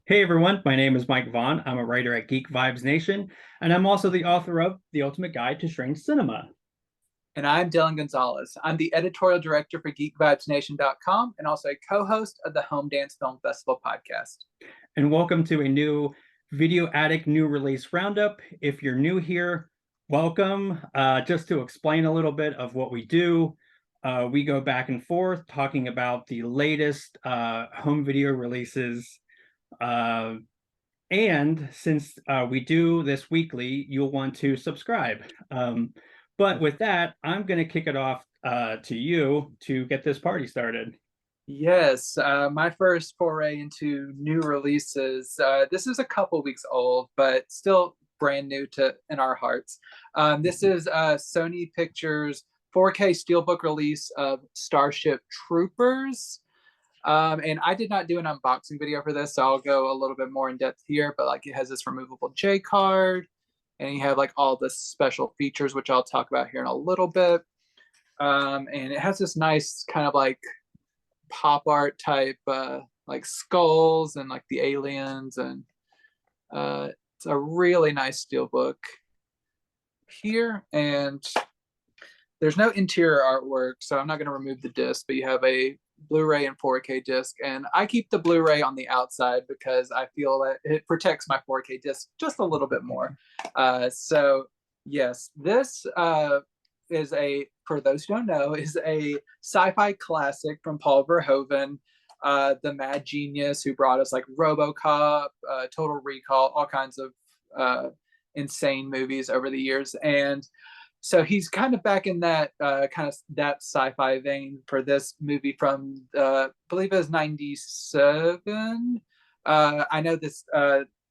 Hey everyone, my name is Mike Vaughn. I'm a writer at Geek Vibes Nation, and I'm also the author of The Ultimate Guide to Strange Cinema. And I'm Dylan Gonzalez. I'm the editorial director for geekvibesnation.com and also a co-host of the Home Dance Film Festival podcast. And welcome to a new Video Attic new release roundup. If you're new here, welcome. Just to explain a little bit of what we do, we go back and forth talking about the latest home video releases. And since we do this weekly, you'll want to subscribe. But with that, I'm going to kick it off to you to get this party started. Yes, my first foray into new releases. This is a couple weeks old, but still brand new to in our hearts. This is Sony Pictures 4K Steelbook release of Starship Troopers. And I did not do an unboxing video for this, so I'll go a little bit more in depth here. But like, it has this removable J card, and you have like all the special features, which I'll talk about here in a little bit. And it has this nice kind of like pop art type, like skulls and like the aliens, and it's a really nice steelbook here. And there's no interior artwork, so I'm not going to remove the disc, but you have a Blu-ray and 4K disc, and I keep the Blu-ray on the outside because I feel that it protects my 4K disc just a little bit more. So yes, this is a, for those who don't know, is a sci-fi classic from Paul Verhoeven, the mad genius who brought us like RoboCop, Total Recall, all kinds of insane movies over the years. And so he's kind of back in that kind of that sci-fi vein for this movie from I believe it was 97. I know this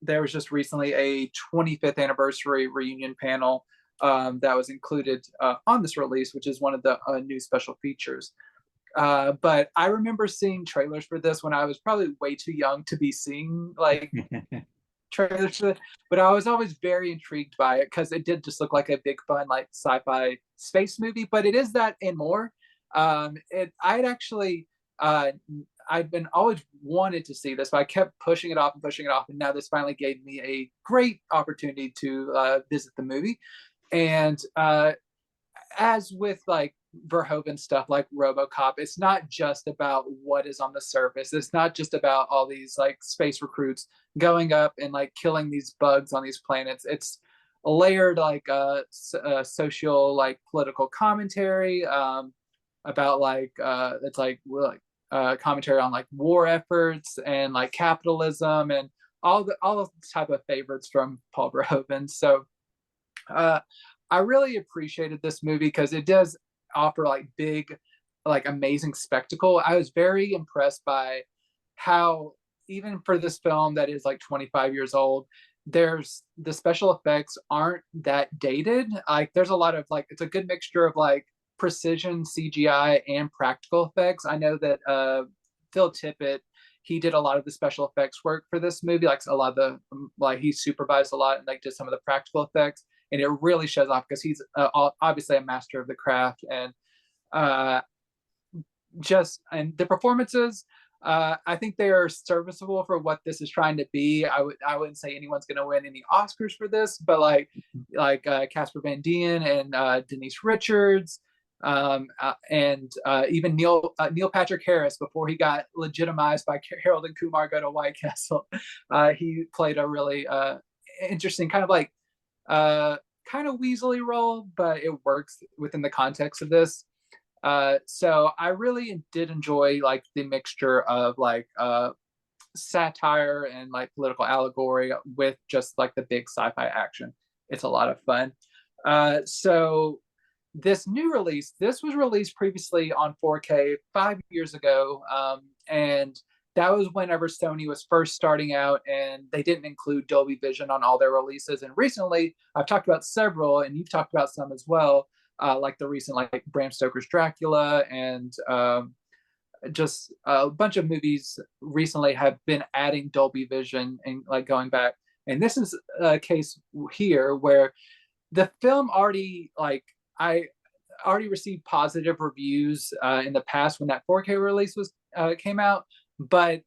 there was just recently a 25th anniversary reunion panel that was included on this release, which is one of the new special features. But I remember seeing trailers for this when I was probably way too young to be seeing like trailers for it, but I was always very intrigued by it because it did just look like a big fun like sci-fi space movie. But it is that and more. I'd actually I've been always wanted to see this, but I kept pushing it off and pushing it off, and now this finally gave me a great opportunity to visit the movie. And as with like Verhoeven stuff like RoboCop, it's not just about what is on the surface. It's not just about all these like space recruits going up and like killing these bugs on these planets. It's a layered like social like political commentary about like it's like commentary on like war efforts and like capitalism and all the type of favorites from Paul Verhoeven. So I really appreciated this movie because it does offer like big, like amazing spectacle. I was very impressed by how even for this film that is like 25 years old, there's the special effects aren't that dated. Like there's a lot of like, it's a good mixture of like precision CGI and practical effects. I know that Phil Tippett, he did a lot of the special effects work for this movie, like a lot of the like he supervised a lot and like did some of the practical effects, and it really shows off because he's obviously a master of the craft. And just and the performances, I think they are serviceable for what this is trying to be. I wouldn't say anyone's going to win any Oscars for this, but like Casper Van Dien and Denise Richards, and even Neil Patrick Harris before he got legitimized by Harold and Kumar Go to White Castle. He played a really interesting kind of like kind of weaselly role, but it works within the context of this. So I really did enjoy like the mixture of like satire and like political allegory with just like the big sci-fi action. It's a lot of fun. So this new release, this was released previously on 4K 5 years ago, and that was whenever Sony was first starting out, and they didn't include Dolby Vision on all their releases. And recently, I've talked about several, and you've talked about some as well, like the recent like Bram Stoker's Dracula, and just a bunch of movies recently have been adding Dolby Vision and like going back. And this is a case here where the film already like I already received positive reviews in the past when that 4K release was came out, but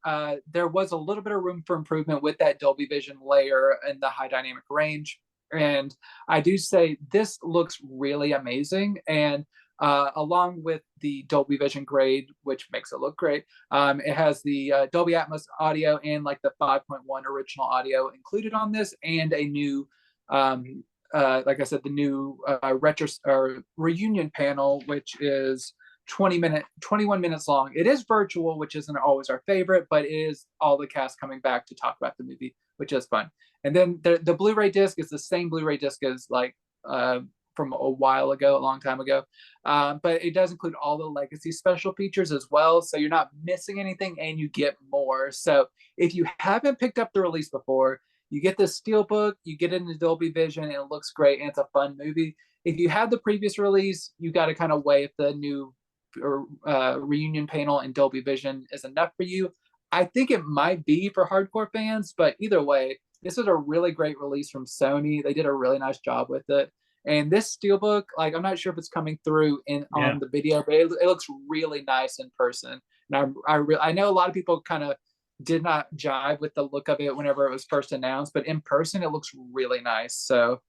there was a little bit of room for improvement with that Dolby Vision layer and the high dynamic range. And I do say this looks really amazing. And along with the Dolby Vision grade, which makes it look great, it has the Dolby Atmos audio and like the 5.1 original audio included on this, and a new, like I said, the new retro or reunion panel, which is 21 minutes long. It is virtual, which isn't always our favorite, but it is all the cast coming back to talk about the movie, which is fun. And then the Blu-ray disc is the same Blu-ray disc as like from a while ago, a long time ago. But it does include all the legacy special features as well. So you're not missing anything and you get more. So if you haven't picked up the release before, you get this steelbook, you get it in Dolby Vision, and it looks great, and it's a fun movie. If you have the previous release, you got to kind of weigh if the new reunion panel and Dolby Vision is enough for you. I think it might be for hardcore fans, but either way, this is a really great release from Sony. They did a really nice job with it. And this steelbook, like, I'm not sure if it's coming through on the video, but it looks really nice in person. And I know a lot of people kind of did not jive with the look of it whenever it was first announced, but in person, it looks really nice. So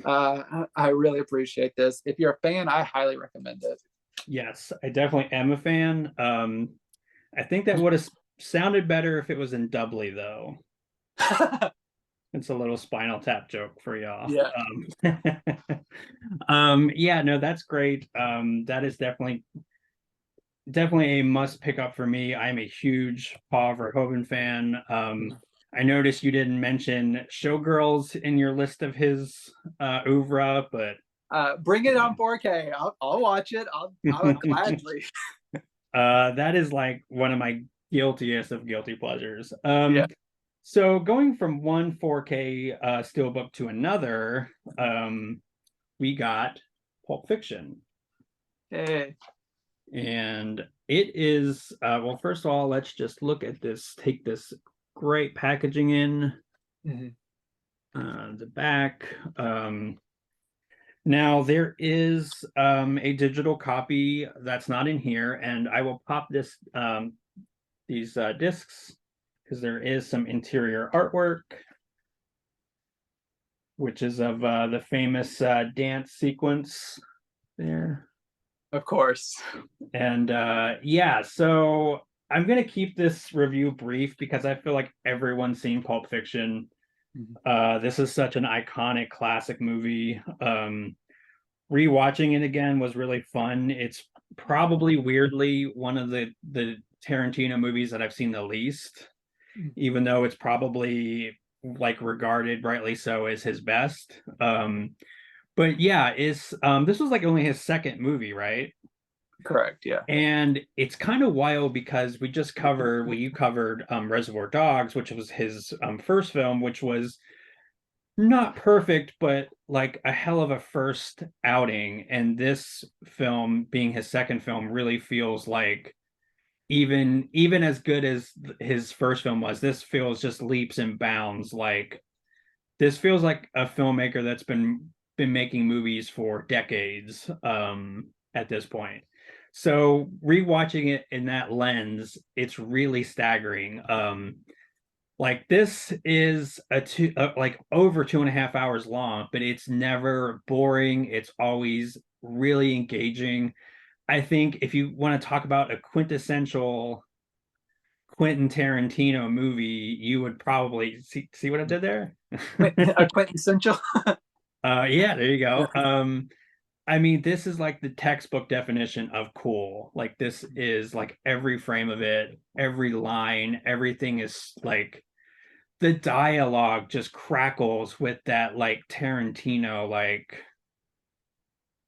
I really appreciate this. If you're a fan, I highly recommend it. Yes, I definitely am a fan. I think that would have sounded better if it was in doubly, though. It's a little Spinal Tap joke for y'all. Yeah. Yeah, no, that's great. That is definitely a must pick up for me. I'm a huge Paul Verhoeven fan. I noticed you didn't mention Showgirls in your list of his oeuvre, but bring it on 4K. I'll watch it. I'll gladly. That is like one of my guiltiest of guilty pleasures. So going from one 4K steelbook to another, we got Pulp Fiction. Hey. And it is, well, first of all, let's just look at this, take this great packaging in. The back. Now there is a digital copy that's not in here, and I will pop this these discs because there is some interior artwork, which is of the famous dance sequence there. Of course. And yeah, so I'm going to keep this review brief because I feel like everyone's seen Pulp Fiction. This is such an iconic classic movie. Rewatching it again was really fun. It's probably weirdly one of the Tarantino movies that I've seen the least, even though it's probably like regarded rightly so as his best. But yeah, this was like only his second movie, right? Correct, yeah. And it's kind of wild because you covered Reservoir Dogs, which was his first film, which was not perfect, but like a hell of a first outing. And this film, being his second film, really feels like even as good as his first film was, this feels just leaps and bounds. Like this feels like a filmmaker that's been making movies for decades at this point. So rewatching it in that lens, it's really staggering. Like this is like over 2.5 hours long, but it's never boring. It's always really engaging. I think if you want to talk about a quintessential Quentin Tarantino movie, you would probably see what I did there? A quintessential. Yeah, there you go. I mean, this is like the textbook definition of cool. Like this is like every frame of it, every line, everything is like the dialogue just crackles with that like Tarantino, like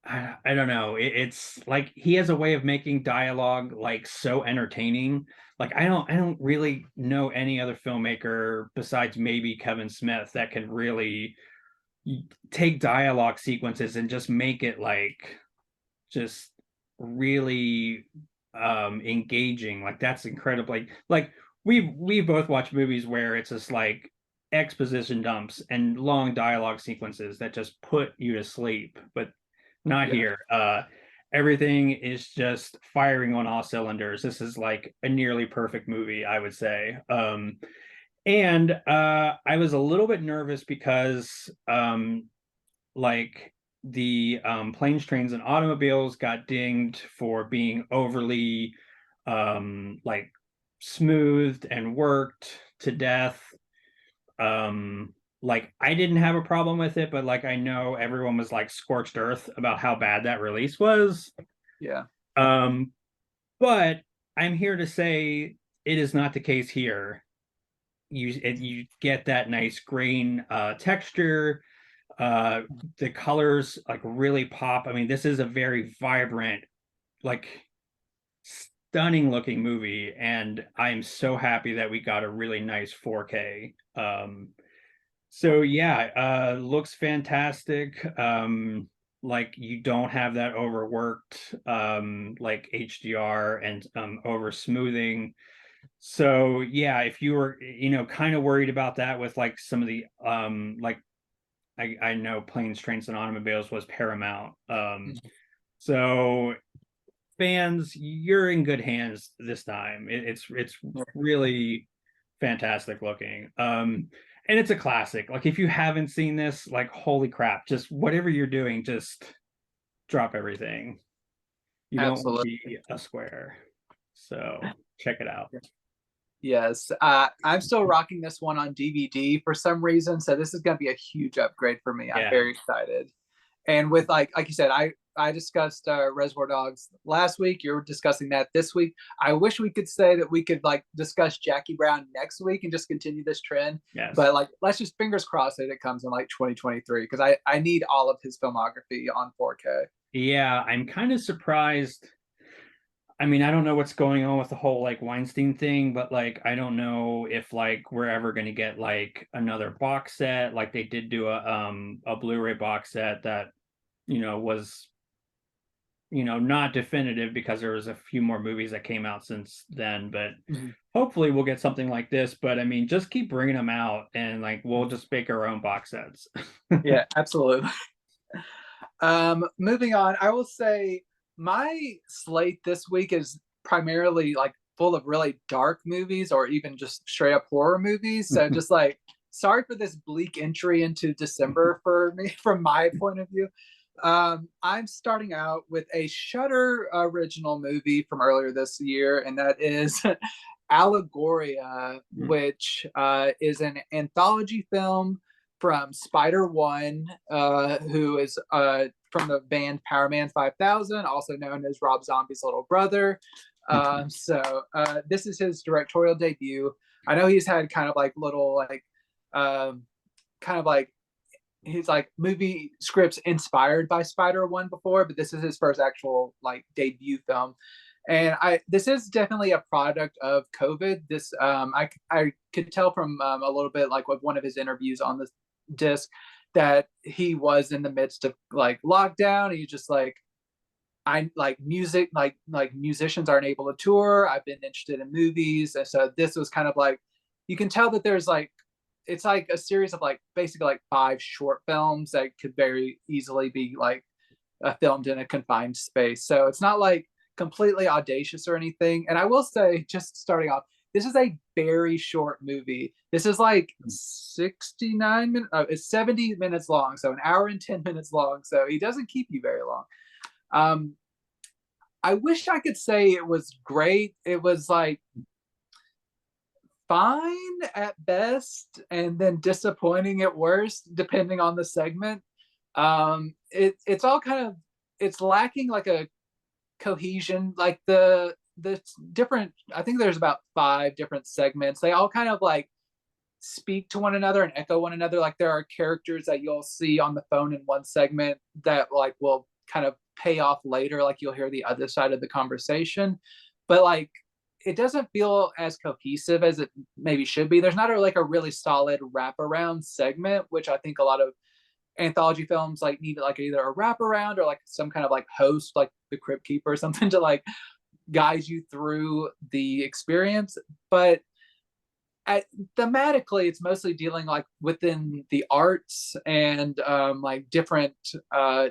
I don't know. It's like he has a way of making dialogue like so entertaining. Like I don't really know any other filmmaker besides maybe Kevin Smith that can really take dialogue sequences and just make it like just really engaging. Like that's incredibly like we both watch movies where it's just like exposition dumps and long dialogue sequences that just put you to sleep, but not here. everything is just firing on all cylinders. This is like a nearly perfect movie, I would say. And I was a little bit nervous because like the planes, trains, and automobiles got dinged for being overly like smoothed and worked to death. Like I didn't have a problem with it, but like I know everyone was like scorched earth about how bad that release was. Yeah. Um, but I'm here to say it is not the case here. You get that nice grain texture. The colors like really pop. I mean, this is a very vibrant, like stunning looking movie, and I'm so happy that we got a really nice 4K. So yeah, looks fantastic. Like you don't have that overworked like HDR and over smoothing. So yeah, if you were, kind of worried about that with like some of the like I know Planes, Trains, and Automobiles was Paramount. So fans, you're in good hands this time. It's really fantastic looking. And it's a classic. Like if you haven't seen this, like holy crap, just whatever you're doing, just drop everything. You don't want to Absolutely. be a square. So check it out. Yes. I'm still rocking this one on DVD for some reason, so this is going to be a huge upgrade for me. I'm Yeah. very excited. And with like you said, I discussed Reservoir Dogs last week. You're discussing that this week. I wish we could say that we could like discuss Jackie Brown next week and just continue this trend. Yes. But like, let's just fingers crossed that it comes in like 2023 because I need all of his filmography on 4K. Yeah, I'm kind of surprised. I mean, I don't know what's going on with the whole like Weinstein thing, but like I don't know if like we're ever going to get like another box set. Like they did do a Blu-ray box set that was not definitive because there was a few more movies that came out since then, but hopefully we'll get something like this. But I mean, just keep bringing them out and like we'll just make our own box sets. Yeah, absolutely. Moving on, I will say my slate this week is primarily like full of really dark movies or even just straight up horror movies. So just like sorry for this bleak entry into December for me from my point of view. I'm starting out with a Shudder original movie from earlier this year, and that is Allegoria, which is an anthology film from Spider One, who is from the band Powerman 5000, also known as Rob Zombie's little brother. So this is his directorial debut. I know he's had kind of like little like kind of like he's like movie scripts inspired by Spider One before, but this is his first actual like debut film. And this is definitely a product of COVID. This I could tell from a little bit like with one of his interviews on this disc that he was in the midst of like lockdown. He just like I like music, like musicians aren't able to tour. I've been interested in movies, and so this was kind of like you can tell that there's like it's like a series of like basically like 5 short films that could very easily be like filmed in a confined space. So it's not like completely audacious or anything. And I will say, just starting off, this is a very short movie. This is like 69 minutes, it's 70 minutes long, so an hour and 10 minutes long. So he doesn't keep you very long. I wish I could say it was great. It was like fine at best and then disappointing at worst, depending on the segment. It's all kind of it's lacking like a cohesion, like the different I think there's about 5 different segments. They all kind of like speak to one another and echo one another. Like there are characters that you'll see on the phone in one segment that like will kind of pay off later, like you'll hear the other side of the conversation, but like it doesn't feel as cohesive as it maybe should be. There's not like a really solid wraparound segment, which I think a lot of anthology films like need like either a wraparound or like some kind of like host, like the Crypt Keeper or something to like guide you through the experience. But thematically, it's mostly dealing like within the arts and like different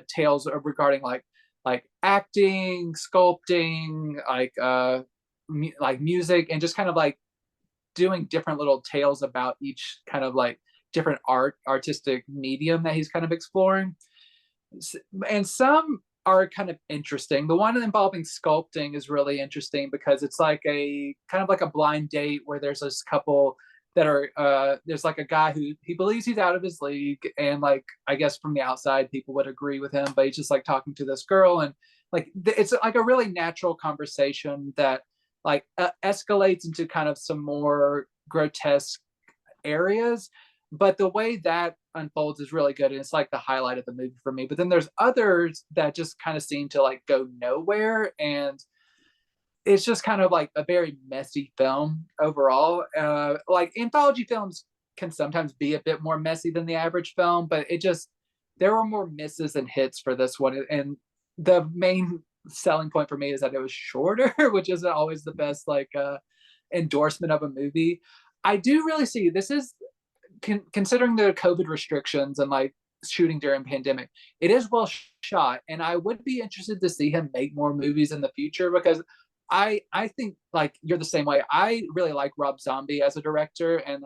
tales regarding like like acting, sculpting, like music, and just kind of like doing different little tales about each kind of like different artistic medium that he's kind of exploring. And some are kind of interesting. The one involving sculpting is really interesting because it's like a kind of like a blind date where there's this couple that are there's like a guy who he believes he's out of his league, and like I guess from the outside people would agree with him, but he's just like talking to this girl, and like it's like a really natural conversation that like escalates into kind of some more grotesque areas, but the way that unfolds is really good, and it's like the highlight of the movie for me. But then there's others that just kind of seem to like go nowhere, and it's just kind of like a very messy film overall. Like anthology films can sometimes be a bit more messy than the average film, but it just there were more misses and hits for this one, and the main selling point for me is that it was shorter, which isn't always the best like endorsement of a movie. I do really see this is considering the COVID restrictions and like shooting during pandemic, it is well shot, and I would be interested to see him make more movies in the future because I think like you're the same way. I really like Rob Zombie as a director, and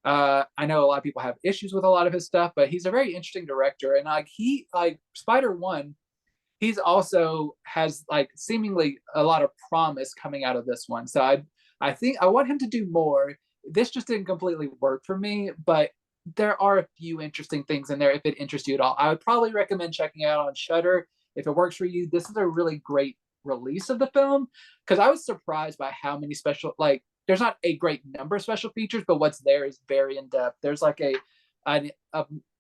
I know a lot of people have issues with a lot of his stuff, but he's a very interesting director, and like he like Spider-1, he's also has like seemingly a lot of promise coming out of this one. So I think I want him to do more. This just didn't completely work for me, but there are a few interesting things in there if it interests you at all. I would probably recommend checking it out on Shudder if it works for you. This is a really great release of the film because I was surprised by how many special like there's not a great number of special features, but what's there is very in depth. There's like a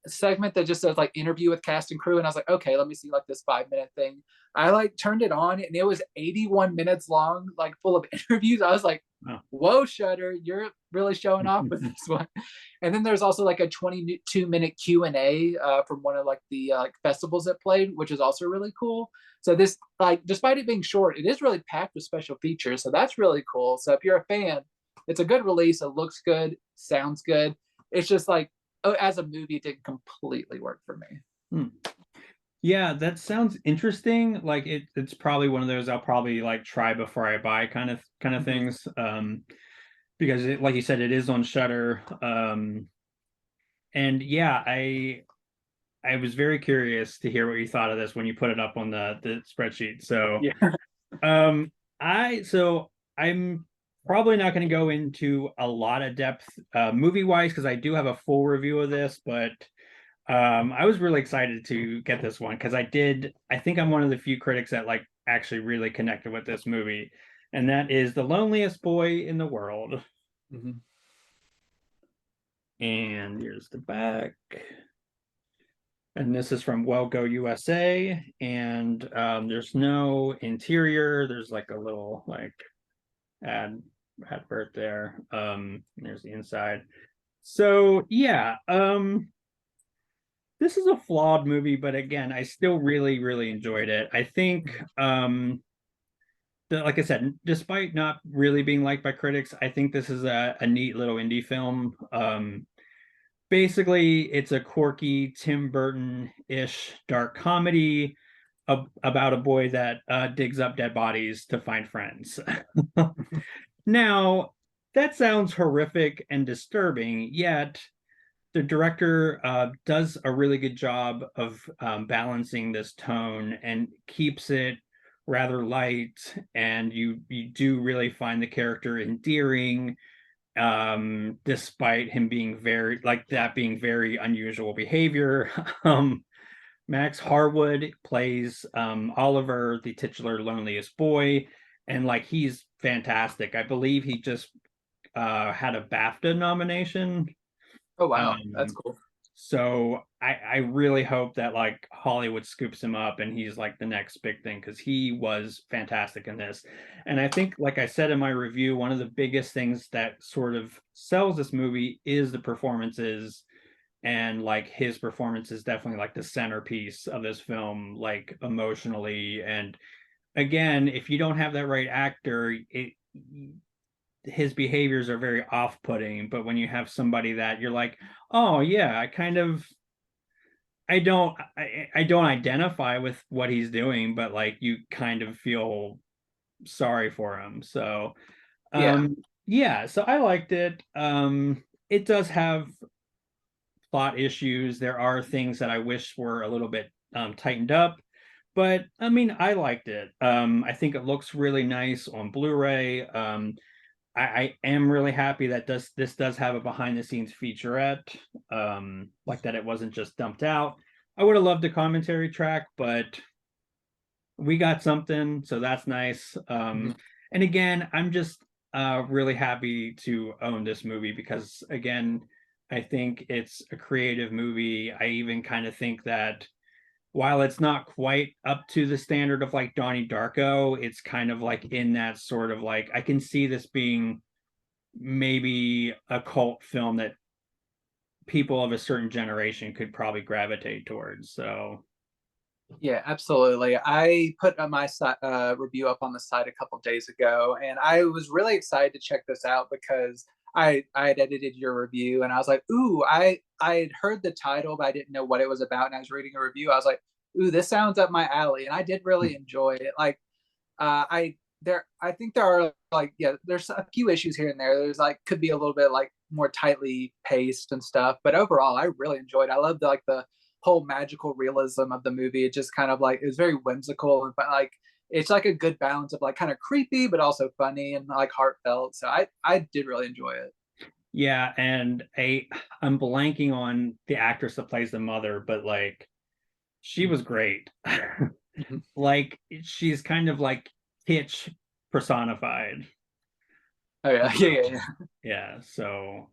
segment that just says like interview with cast and crew, and I was like, okay, let me see like this 5 minute thing. I like turned it on and it was 81 minutes long, like full of interviews. I was like, Oh. whoa, Shudder, you're really showing off with this one. And then there's also like a 22-minute Q&A from one of like the festivals that played, which is also really cool. So this, like, despite it being short, it is really packed with special features. So that's really cool. So if you're a fan, it's a good release. It looks good, sounds good. It's just like, as a movie, it didn't completely work for me. Yeah, that sounds interesting. Like it's probably one of those I'll probably like try before I buy kind of things. Because it, like you said, it is on Shudder. And yeah, I was very curious to hear what you thought of this when you put it up on the spreadsheet. So Yeah. I'm probably not going to go into a lot of depth movie wise because I do have a full review of this, but I was really excited to get this one because I think I'm one of the few critics that like actually really connected with this movie, and that is The Loneliest Boy in the World. Mm-hmm. And here's the back. And this is from Well Go USA, and there's no interior. There's like a little like advert there. There's the inside. So yeah, this is a flawed movie, but again, I still really, really enjoyed it. I think like I said, despite not really being liked by critics, I think this is a neat little indie film. Basically, it's a quirky Tim Burton-ish dark comedy about a boy that digs up dead bodies to find friends. Now, that sounds horrific and disturbing, yet the director does a really good job of balancing this tone and keeps it rather light, and you do really find the character endearing despite him being being very unusual behavior. Max Harwood plays Oliver, the titular loneliest boy, and like he's fantastic. I believe he just had a BAFTA nomination. Oh wow, that's cool. So I really hope that like Hollywood scoops him up and he's like the next big thing because he was fantastic in this. And I think, like I said in my review, one of the biggest things that sort of sells this movie is the performances. And like his performance is definitely like the centerpiece of this film, like emotionally. And again, if you don't have that right actor, his behaviors are very off-putting, but when you have somebody that you're like, oh yeah, I don't identify with what he's doing, but like you kind of feel sorry for him. So Yeah. yeah, so I liked it. It does have plot issues. There are things that I wish were a little bit tightened up, but I mean, I liked it. I think it looks really nice on Blu-ray. I am really happy that this does have a behind the scenes featurette, like that it wasn't just dumped out. I would have loved a commentary track, but we got something, so that's nice. Mhm. And again, I'm just really happy to own this movie because again, I think it's a creative movie. I even kind of think that while it's not quite up to the standard of like Donnie Darko, it's kind of like in that sort of like I can see this being maybe a cult film that people of a certain generation could probably gravitate towards. So Yeah, absolutely. I put my review up on the site a couple days ago, and I was really excited to check this out because I had edited your review, and I was like, ooh, I had heard the title, but I didn't know what it was about. And I was reading a review, I was like, ooh, this sounds up my alley, and I did really enjoy it. Like, I think there are like, yeah, there's a few issues here and there. There's like could be a little bit like more tightly paced and stuff, but overall, I really enjoyed it. I love the whole magical realism of the movie. It just kind of like it was very whimsical and like it's like a good balance of like kind of creepy but also funny and like heartfelt. So I did really enjoy it. yeah, and I'm blanking on the actress that plays the mother, but like she was great. Mm-hmm. Like she's kind of like Hitch personified. Oh yeah, yeah, yeah, yeah. Yeah, so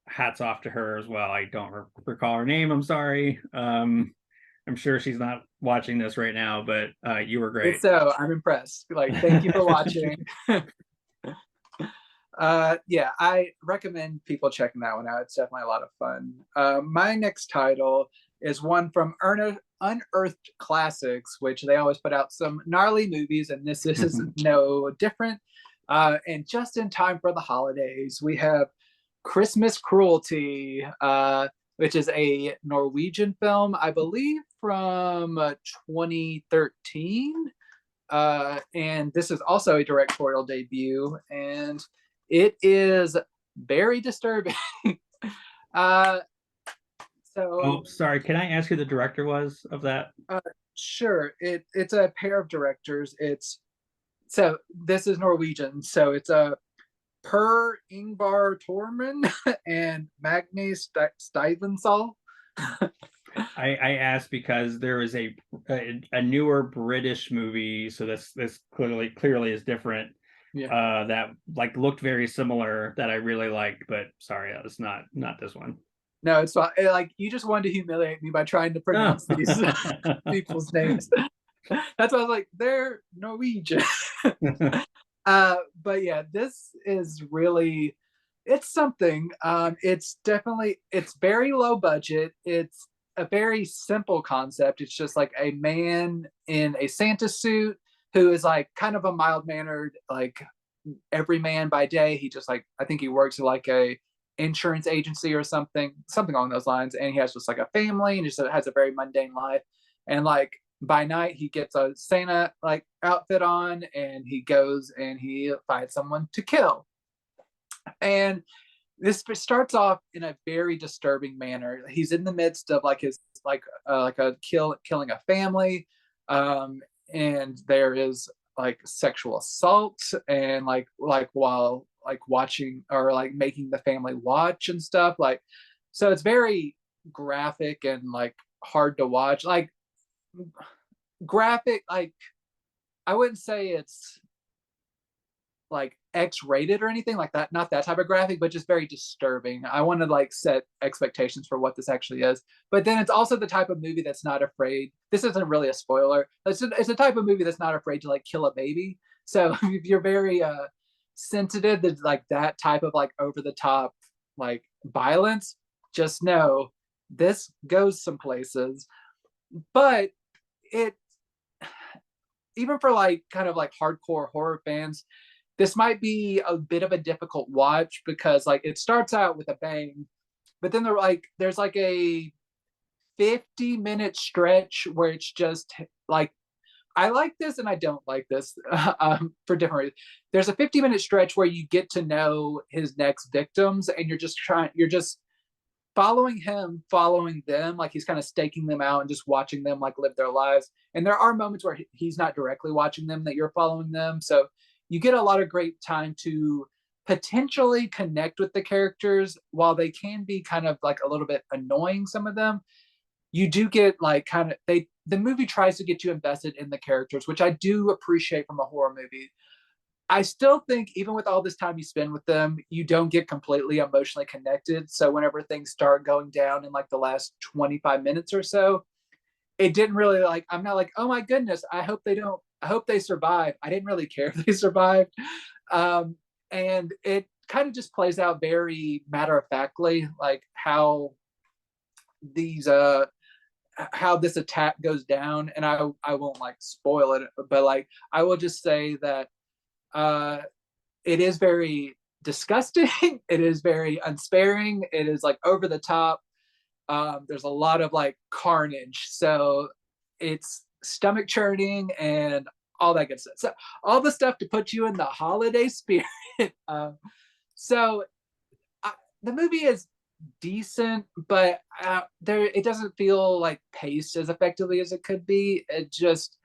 hats off to her as well. I don't recall her name. I'm sorry. I'm sure she's not watching this right now, but you were If great. so, I'm impressed. Like, thank you for watching. Yeah, I recommend people checking that one out. It's definitely a lot of fun. My next title is one from Unearthed Classics, which they always put out some gnarly movies, and this is no different. And just in time for the holidays, we have Christmas Cruelty, which is a Norwegian film, I believe, from 2013. And this is also a directorial debut, and it is very disturbing. uh, Oh, so, sorry. Can I ask who the director was of that? uh, sure, it's a pair of directors. It's so this is Norwegian, so it's a Per Ingvar Torman and Magne Stuyvesant. I asked because there is a newer British movie, so this clearly is different. Yeah. That like looked very similar that I really liked, but sorry, that was not this one. No, it's fine. Like you just wanted to humiliate me by trying to Oh. pronounce these people's names. That's why I was like, they're Norwegian. But yeah, this is really it's something. It's definitely it's very low budget. It's a very simple concept. It's just like a man in a Santa suit who is like kind of a mild mannered like every man by day. He just like I think he works at like a insurance agency or something along those lines. And he has just like a family and just has a very mundane life. And like by night he gets a Santa like outfit on and he goes and he finds someone to kill. And this starts off in a very disturbing manner. He's in the midst of like his like a killing a family, um, and there is like sexual assault and like while like watching or like making the family watch and stuff like so it's very graphic and like hard to watch like graphic like I wouldn't say it's like X-rated or anything like that. Not that type of graphic, but just very disturbing. I want to like set expectations for what this actually is. But then it's also the type of movie that's not afraid. This isn't really a spoiler. It's a type of movie that's not afraid to like kill a baby. So if you're very sensitive to like that type of like over the top like violence, just know this goes some places. But it even for like kind of like hardcore horror fans, this might be a bit of a difficult watch because like it starts out with a bang, but then there's like a 50-minute stretch where it's just like, I like this and I don't like this for different reasons. There's a 50-minute stretch where you get to know his next victims, and you're just following him, following them, like he's kind of staking them out and just watching them like live their lives. And there are moments where he's not directly watching them, that you're following them. So you get a lot of great time to potentially connect with the characters. While they can be kind of like a little bit annoying, some of them, you do get like kind of, the movie tries to get you invested in the characters, which I do appreciate from a horror movie. I still think even with all this time you spend with them, you don't get completely emotionally connected. So whenever things start going down in like the last 25 minutes or so, it didn't really like, I'm not like, oh my goodness, I hope they survive. I didn't really care if they survived. And it kind of just plays out very matter of factly, like how this attack goes down. And I won't like spoil it, but like I will just say that it is very disgusting. It is very unsparing. It is like over the top. There's a lot of like carnage, so it's stomach churning and all that good stuff. So all the stuff to put you in the holiday spirit. So the movie is decent, but it doesn't feel like paced as effectively as it could be. It just,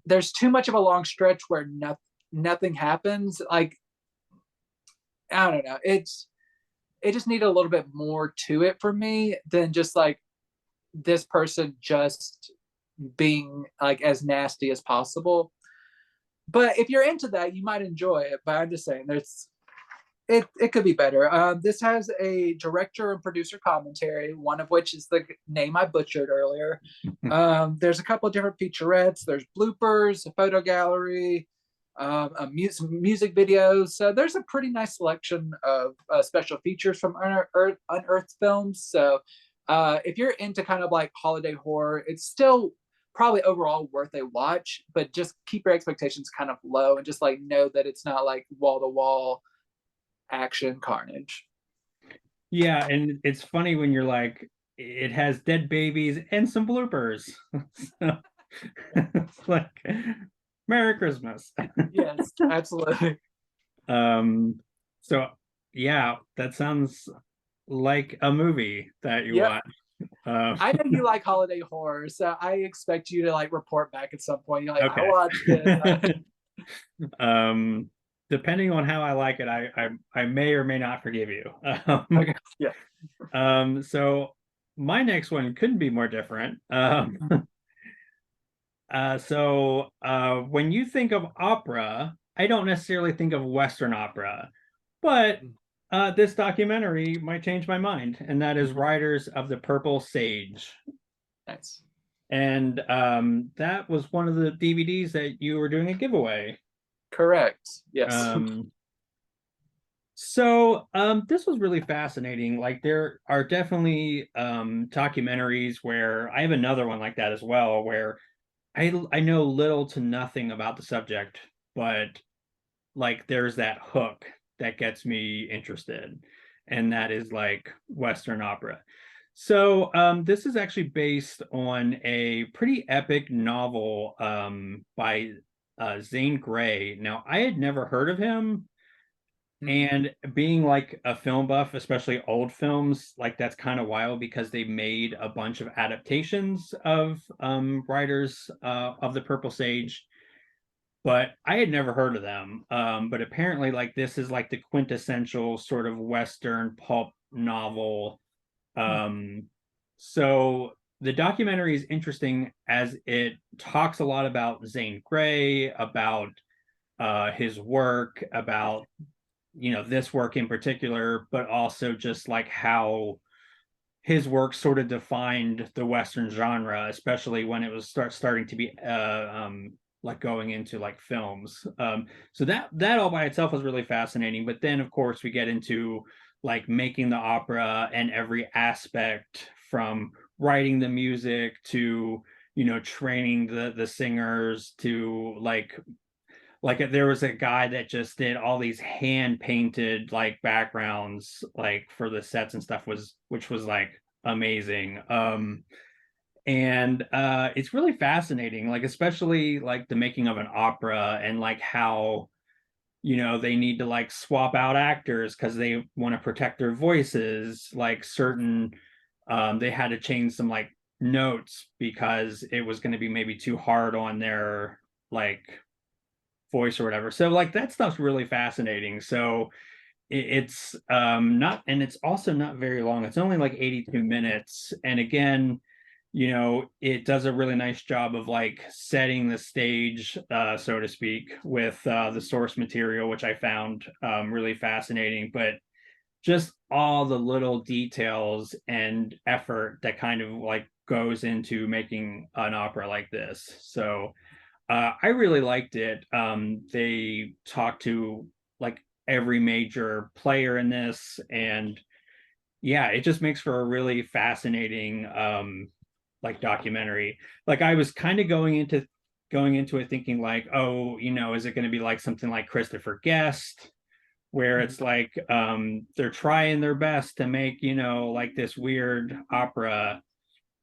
there's too much of a long stretch where nothing happens. Like, I don't know. It just needed a little bit more to it for me than just like this person just being like as nasty as possible. But if you're into that, you might enjoy it. But I'm just saying, it could be better. This has a director and producer commentary, one of which is the name I butchered earlier. There's a couple of different featurettes. There's bloopers, a photo gallery, music videos. So there's a pretty nice selection of special features from Unearthed films. So if you're into kind of like holiday horror, it's still probably overall worth a watch, but just keep your expectations kind of low and just like know that it's not like wall-to-wall action carnage. Yeah, and it's funny when you're like, it has dead babies and some bloopers. So, it's like, Merry Christmas. Yes, absolutely. So yeah, that sounds like a movie that you Yep. watch. I know you like holiday horror, so I expect you to like report back at some point. You're like, Okay. I watched this. Depending on how I like it, I may or may not forgive you. Okay. Yeah. So my next one couldn't be more different. When you think of opera, I don't necessarily think of Western opera, but this documentary might change my mind, and that is Riders of the Purple Sage. Nice. And that was one of the DVDs that you were doing a giveaway. Correct. Yes. This was really fascinating. Like there are definitely documentaries where I have another one like that as well, where I know little to nothing about the subject, but like there's that hook that gets me interested, and that is like Western opera. So this is actually based on a pretty epic novel by Zane Grey. Now, I had never heard of him, and being like a film buff, especially old films, like that's kind of wild because they made a bunch of adaptations of Riders of the Purple Sage, but I had never heard of them. But apparently, like this is like the quintessential sort of Western pulp novel. So the documentary is interesting as it talks a lot about Zane Grey, about his work, about this work in particular, but also just like how his work sort of defined the Western genre, especially when it was starting to be like going into like films. So that all by itself was really fascinating. But then of course we get into like making the opera and every aspect, from writing the music to training the singers, to like there was a guy that just did all these hand painted like backgrounds like for the sets and stuff, which was like amazing. And it's really fascinating, like especially like the making of an opera and like how they need to like swap out actors because they want to protect their voices, like certain they had to change some like notes because it was going to be maybe too hard on their like voice or whatever. So like that stuff's really fascinating. So it's not, and it's also not very long. It's only like 82 minutes. And again, it does a really nice job of like setting the stage, so to speak, with the source material, which I found really fascinating. But just all the little details and effort that kind of like goes into making an opera like this. So I really liked it. They talked to like every major player in this, and yeah, it just makes for a really fascinating like documentary. Like I was kind of going into it thinking like, oh, is it going to be like something like Christopher Guest, where it's like they're trying their best to make, like this weird opera,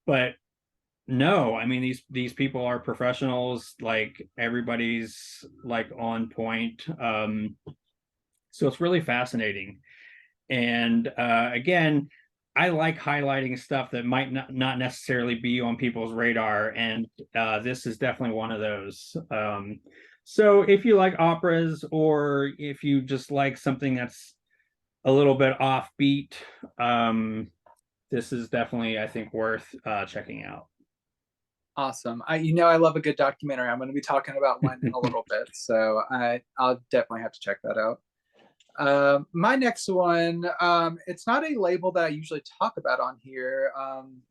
but no, I mean these people are professionals, like everybody's like on point. So it's really fascinating. And again, I like highlighting stuff that might not necessarily be on people's radar, and this is definitely one of those. So if you like operas, or if you just like something that's a little bit offbeat, this is definitely, I think, worth checking out. Awesome. I love a good documentary. I'm going to be talking about one in a little bit, so I'll definitely have to check that out. My next one, it's not a label that I usually talk about on here,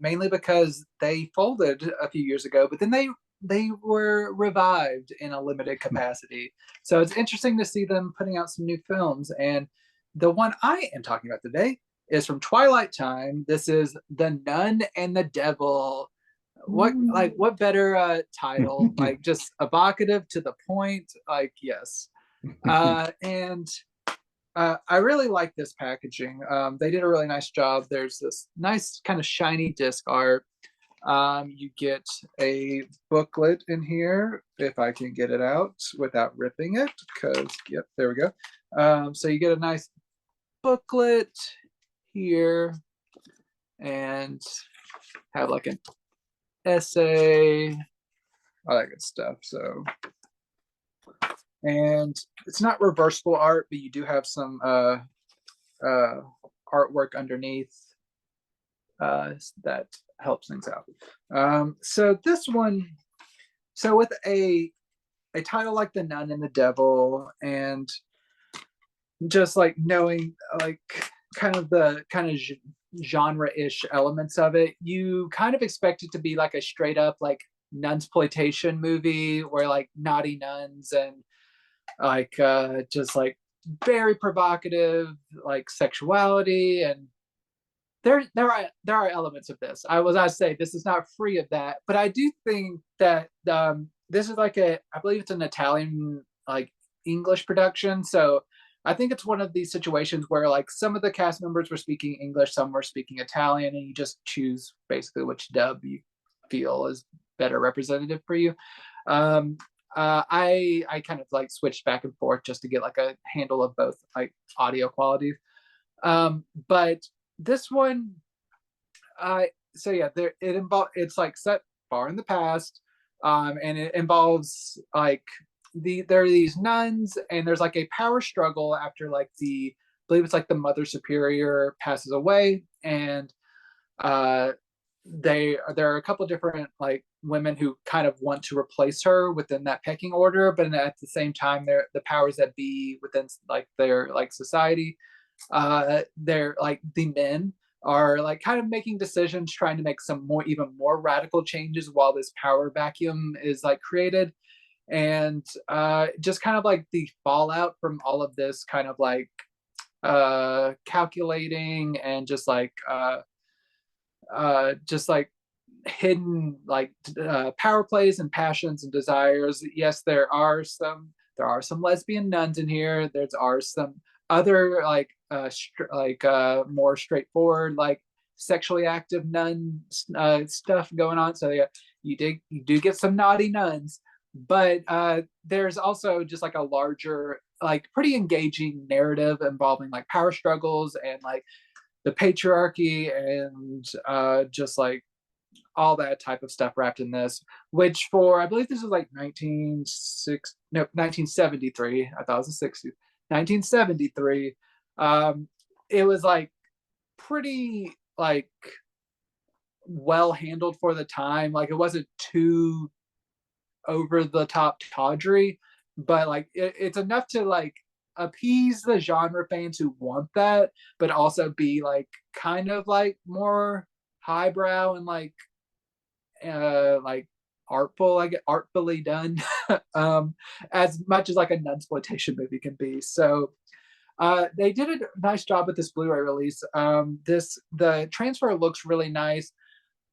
mainly because they folded a few years ago, but then they were revived in a limited capacity. So it's interesting to see them putting out some new films. And the one I am talking about today is from Twilight Time. This is The Nun and the Devil. What better title? Like just evocative, to the point. Like, yes. And I really like this packaging. They did a really nice job. There's this nice kind of shiny disc art. You get a booklet in here, if I can get it out without ripping it, because, yep, there we go. So you get a nice booklet here and have like an essay, all that good stuff. So, and it's not reversible art, but you do have some artwork underneath that helps things out. So this one, so with a title like The Nun and the Devil, and just like knowing like kind of the kind of genre-ish elements of it, you kind of expect it to be like a straight up like nunsploitation movie where like naughty nuns and like just like very provocative like sexuality, and there are elements of this. I say this is not free of that, but I do think that this is like I believe it's an Italian like English production, so I think it's one of these situations where like some of the cast members were speaking English, some were speaking Italian, and you just choose basically which dub you feel is better representative for you. I kind of like switched back and forth just to get like a handle of both like audio quality. But this one, so yeah, it's like set far in the past, and it involves like there are these nuns, and there's like a power struggle after like I believe it's like the mother superior passes away, and there are a couple different like women who kind of want to replace her within that pecking order, but at the same time they're the powers that be within like their like society, they're like the men are like kind of making decisions, trying to make some even more radical changes while this power vacuum is like created. And just kind of like the fallout from all of this kind of like calculating and just like hidden like power plays and passions and desires. Yes, there are some lesbian nuns in here. There are some other like more straightforward like sexually active nun stuff going on. So yeah, you do get some naughty nuns, but there's also just like a larger, like pretty engaging narrative involving like power struggles and like the patriarchy and just like all that type of stuff wrapped in this, which for, I believe this is like 1973. I thought it was the 60s. 1973. It was like pretty like well handled for the time. Like it wasn't too over the top tawdry, but like it's enough to like appease the genre fans who want that, but also be like kind of like more highbrow and like artful, like artfully done, as much as like a nunsploitation movie can be. So they did a nice job with this Blu-ray release. The transfer looks really nice.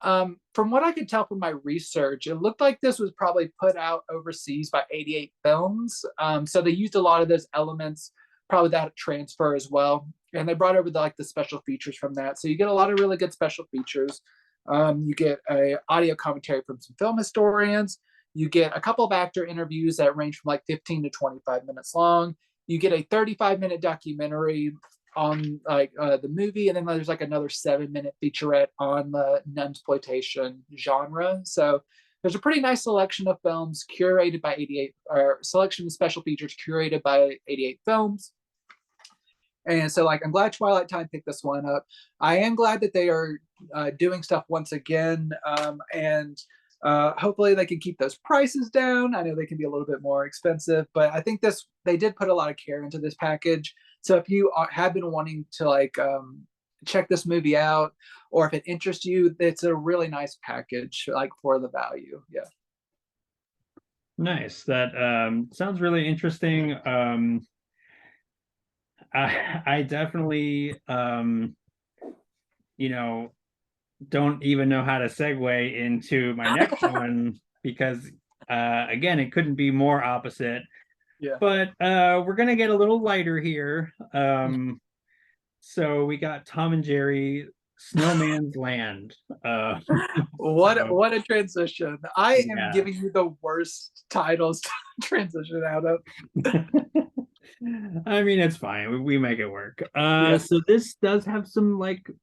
From what I could tell from my research, it looked like this was probably put out overseas by 88 Films. So they used a lot of those elements, probably that transfer as well. And they brought over the special features from that. So you get a lot of really good special features. You get a audio commentary from some film historians. You get a couple of actor interviews that range from like 15 to 25 minutes long. You get a 35-minute documentary on the movie, and then there's like another 7-minute featurette on the nunsploitation genre. So there's a pretty nice selection of films curated by 88, or selection of special features curated by 88 Films. And so like I'm glad Twilight Time picked this one up. I am glad that they are doing stuff once again, and hopefully they can keep those prices down. I know they can be a little bit more expensive, but I think they did put a lot of care into this package. So if you have been wanting to check this movie out, or if it interests you, it's a really nice package for the value. Yeah. Nice. That sounds really interesting. I definitely don't even know how to segue into my next one because again, it couldn't be more opposite. Yeah. But we're gonna get a little lighter here. So we got Tom and Jerry, Snowman's Land. What a transition. I am Yeah. giving you the worst titles to transition out of. I mean, it's fine. We make it work. Yes. So this does have some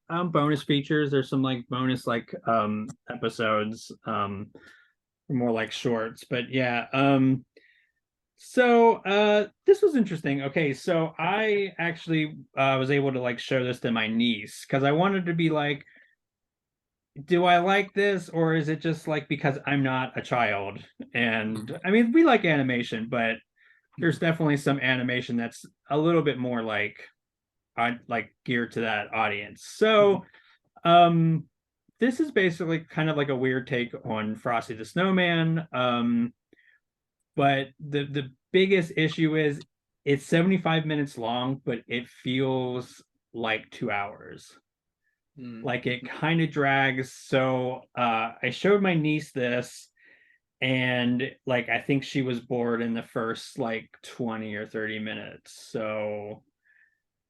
bonus features. There's some bonus episodes, more like shorts. But yeah. So this was interesting. Okay, so I actually was able to show this to my niece because I wanted to be like, do I like this, or is it just because I'm not a child? And I mean, we like animation, but there's definitely some animation that's a little bit more geared to that audience. So this is basically kind of like a weird take on Frosty the Snowman. But the biggest issue is it's 75 minutes long, but it feels like 2 hours. Like it kind of drags. So I showed my niece this, and I think she was bored in the first 20 or 30 minutes. So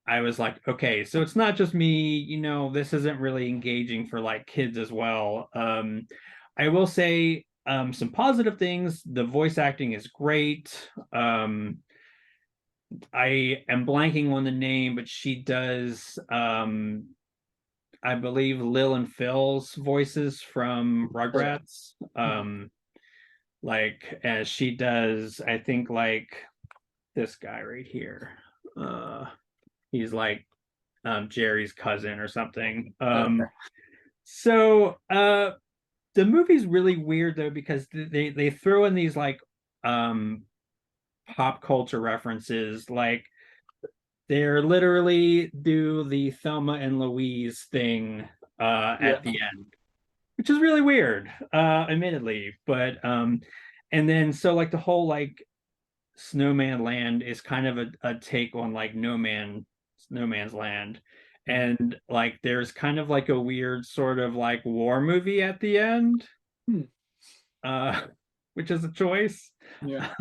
I was like, okay, so it's not just me, this isn't really engaging for kids as well. I will say some positive things. The voice acting is great. I am blanking on the name, but she does I believe Lil and Phil's voices from Rugrats. As she does, I think this guy right here. He's Jerry's cousin or something. Okay. So the movie's really weird though because they throw in these pop culture references. They're literally do the Thelma and Louise thing at the end, which is really weird, admittedly. But and then so the whole Snowman Land is kind of a take on No Man's Land. And there's kind of a weird sort of war movie at the end. Which is a choice. Yeah.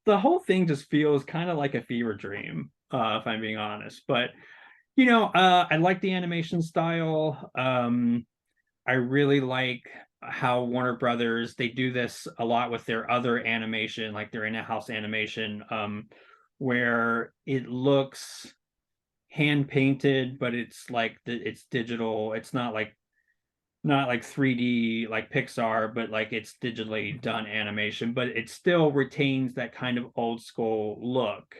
The whole thing just feels kind of like a fever dream, if I'm being honest. But I like the animation style. I really like how Warner Brothers, they do this a lot with their other animation, like their in-house animation, where it looks hand painted, but it's like it's digital. It's not like 3D like Pixar, but like it's digitally done animation, but it still retains that kind of old school look.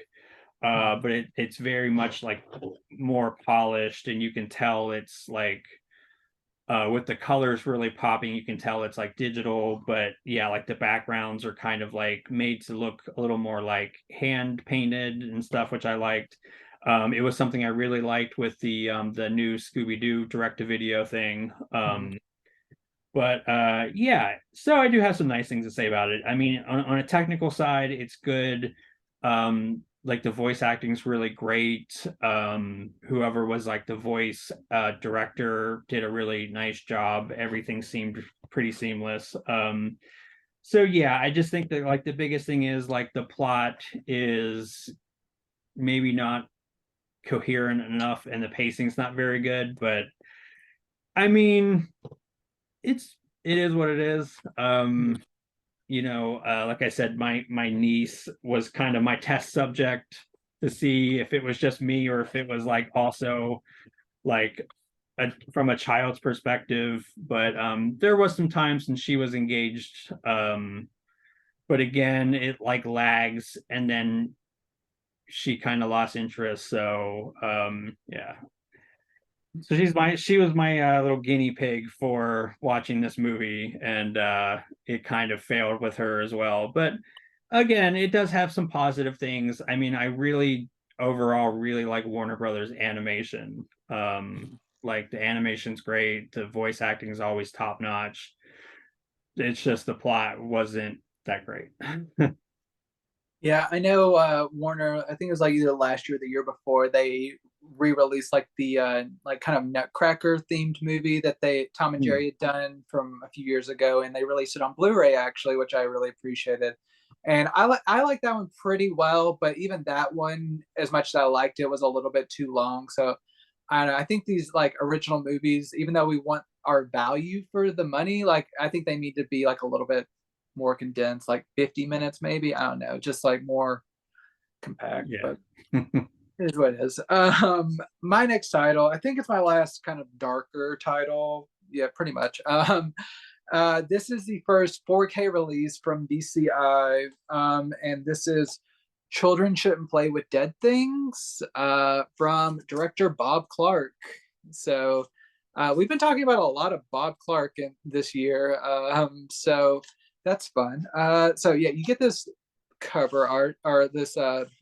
But it's very much like more polished, and you can tell it's like with the colors really popping, you can tell it's like digital, but yeah, like the backgrounds are kind of like made to look a little more like hand painted and stuff, which I liked. It was something I really liked with the new Scooby-Doo direct-to-video thing. But yeah, so I do have some nice things to say about it. I mean, on a technical side, it's good. Like the voice acting is really great. Whoever was like the voice director did a really nice job. Everything seemed pretty seamless. So yeah, I just think that like the biggest thing is like the plot is maybe not coherent enough and the pacing's not very good, but I mean, it is what it is. Like I said, my niece was kind of my test subject to see if it was just me or if it was like also like from a child's perspective. But there was some times when she was engaged. But again, it like lags and then she kind of lost interest. So yeah. So she was my little guinea pig for watching this movie, and it kind of failed with her as well. But again, it does have some positive things. I mean, I really overall really like Warner Brothers animation. Like the animation's great, the voice acting is always top notch. It's just the plot wasn't that great. Yeah, I know Warner, I think it was like either last year or the year before, they re-released like the like kind of Nutcracker themed movie that they Tom and Jerry had done from a few years ago, and they released it on Blu-ray actually, which I really appreciated. And I like that one pretty well, but even that one, as much as I liked it, was a little bit too long. So I don't know. I think these like original movies, even though we want our value for the money, like I think they need to be like a little bit more condensed, like 50 minutes maybe. I don't know, just like more compact, Yeah. but it is what it is. My next title, I think it's my last kind of darker title. Yeah, pretty much. This is the first 4K release from BCI, and this is Children Shouldn't Play with Dead Things from director Bob Clark. So we've been talking about a lot of Bob Clark this year, so that's fun. So yeah, you get this cover art or this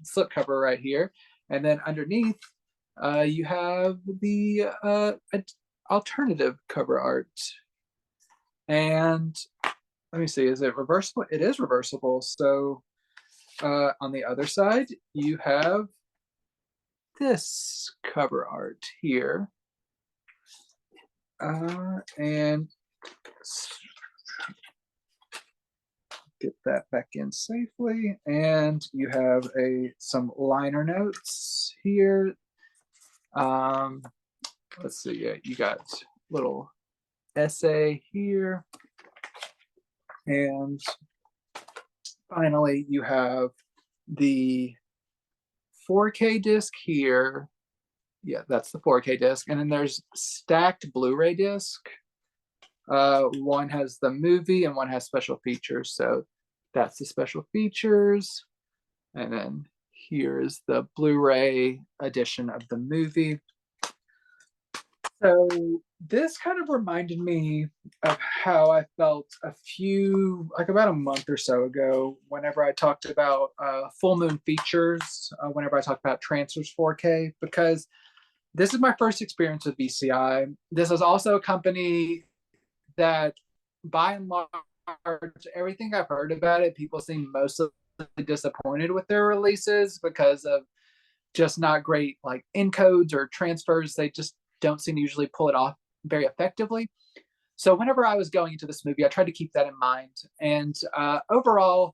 slip cover right here, and then underneath you have the alternative cover art. And let me see, is it reversible? It is reversible. So on the other side, you have this cover art here. And get that back in safely. And you have some liner notes here. Let's see, yeah, you got little essay here. And finally, you have the 4K disc here. Yeah, that's the 4K disc. And then there's stacked Blu-ray disc. One has the movie and one has special features. So that's the special features. And then here's the Blu-ray edition of the movie. So this kind of reminded me of how I felt about a month or so ago, whenever I talked about full moon features, whenever I talked about Transfers 4K, because this is my first experience with BCI. This is also a company that, by and large, everything I've heard about it, people seem mostly disappointed with their releases because of just not great like encodes or transfers. They just don't seem to usually pull it off very effectively. So whenever I was going into this movie, I tried to keep that in mind. And overall,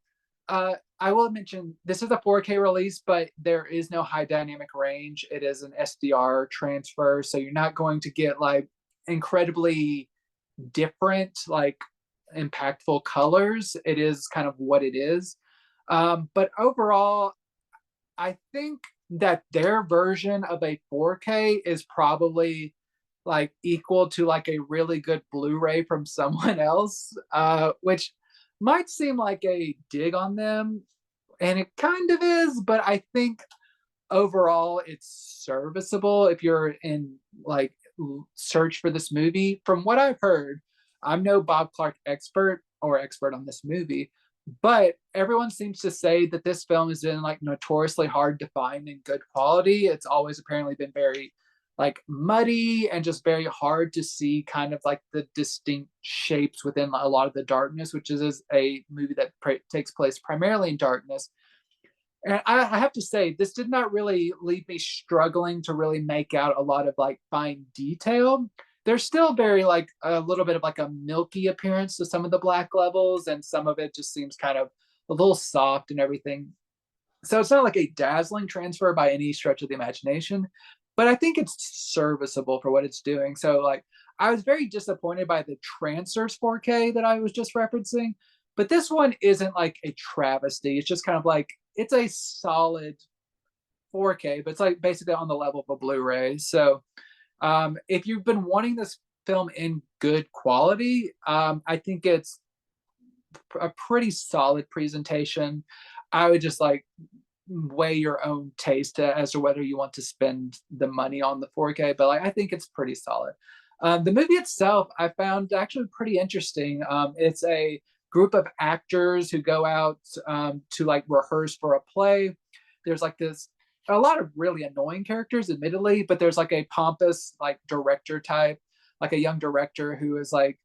I will mention this is a 4K release, but there is no high dynamic range. It is an SDR transfer, so you're not going to get like incredibly different, like impactful colors. It is kind of what it is. But overall, I think that their version of a 4K is probably like equal to like a really good Blu-ray from someone else, which might seem like a dig on them, and it kind of is, but I think overall it's serviceable if you're in like search for this movie. From what I've heard, I'm no Bob Clark expert or expert on this movie, but everyone seems to say that this film has been like notoriously hard to find in good quality. It's always apparently been very like muddy and just very hard to see kind of like the distinct shapes within a lot of the darkness, which is a movie that takes place primarily in darkness. And I have to say, this did not really leave me struggling to really make out a lot of like fine detail. There's still very like a little bit of like a milky appearance to some of the black levels, and some of it just seems kind of a little soft and everything. So it's not like a dazzling transfer by any stretch of the imagination, but I think it's serviceable for what it's doing. So like I was very disappointed by the Trancers 4K that I was just referencing, but this one isn't like a travesty. It's just kind of like it's a solid 4K, but it's like basically on the level of a Blu-ray. So if you've been wanting this film in good quality, I think it's a pretty solid presentation. I would just like weigh your own taste as to whether you want to spend the money on the 4K, but like I think it's pretty solid. The movie itself, I found actually pretty interesting. It's a group of actors who go out to like rehearse for a play. There's like this a lot of really annoying characters, admittedly, but there's like a pompous like director type, like a young director who is like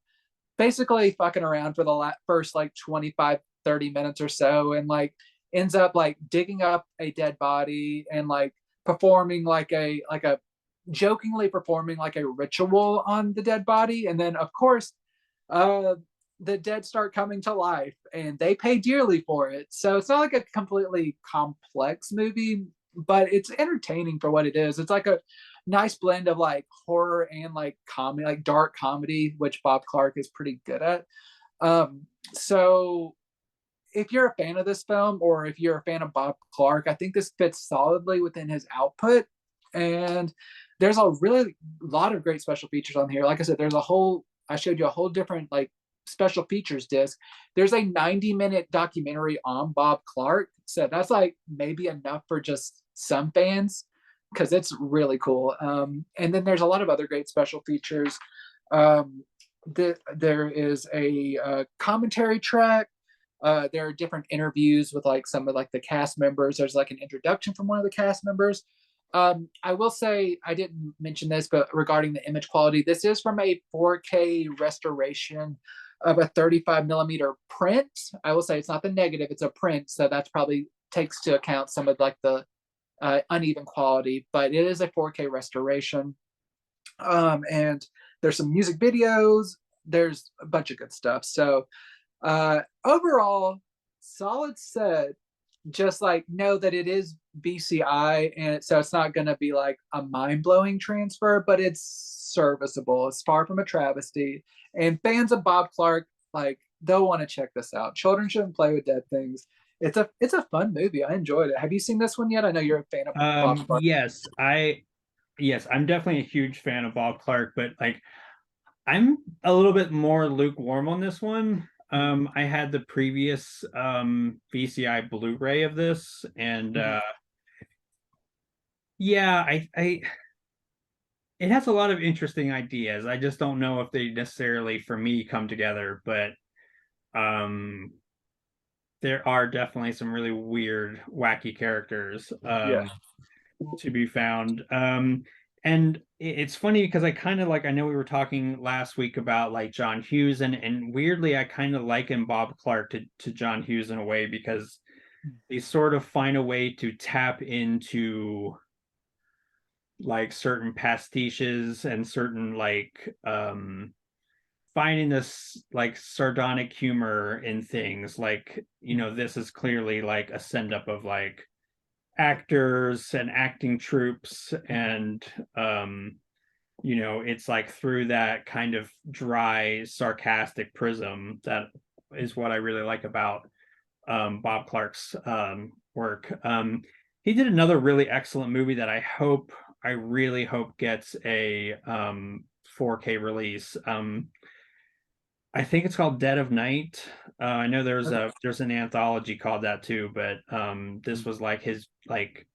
basically fucking around for the first like 25, 30 minutes or so, and like ends up like digging up a dead body and like performing like a jokingly performing like a ritual on the dead body. And then of course uh the dead start coming to life and they pay dearly for it. So it's not like a completely complex movie, but it's entertaining for what it is. It's like a nice blend of like horror and like comedy, like dark comedy, which Bob Clark is pretty good at. So if you're a fan of this film or if you're a fan of Bob Clark, I think this fits solidly within his output. And there's a really lot of great special features on here. Like I said, there's a whole, I showed you a whole different like special features disc. There's a 90-minute documentary on Bob Clark. So that's like maybe enough for just some fans because it's really cool. And then there's a lot of other great special features. There is a commentary track. There are different interviews with like some of like the cast members. There's like an introduction from one of the cast members. I will say I didn't mention this, but regarding the image quality, this is from a 4K restoration of a 35 millimeter print. I will say it's not the negative; it's a print, so that's probably takes to account some of like the uneven quality. But it is a 4K restoration, and there's some music videos. There's a bunch of good stuff. So overall, solid set. Just like know that it is BCI, and so it's not going to be like a mind-blowing transfer, but it's serviceable. It's far from a travesty, and fans of Bob Clark, like they'll want to check this out. Children shouldn't play with dead things. It's a fun movie. I enjoyed it. Have you seen this one yet? I know you're a fan of Bob Clark. Yes, I'm definitely a huge fan of Bob Clark, but like I'm a little bit more lukewarm on this one. I had the previous VCI Blu-ray of this, and yeah, I it has a lot of interesting ideas. I just don't know if they necessarily for me come together, but um there are definitely some really weird, wacky characters Yeah. to be found. And it's funny because I kind of like I know we were talking last week about like John Hughes, and weirdly I kind of liken Bob Clark to John Hughes in a way because they sort of find a way to tap into like certain pastiches and certain like finding this like sardonic humor in things, like, you know, this is clearly like a send up of like actors and acting troops, and you know, it's like through that kind of dry sarcastic prism that is what I really like about Bob Clark's work. He did another really excellent movie that I really hope gets a 4K release. I think it's called Dead of Night. I know there's an anthology called that too, but this was like his like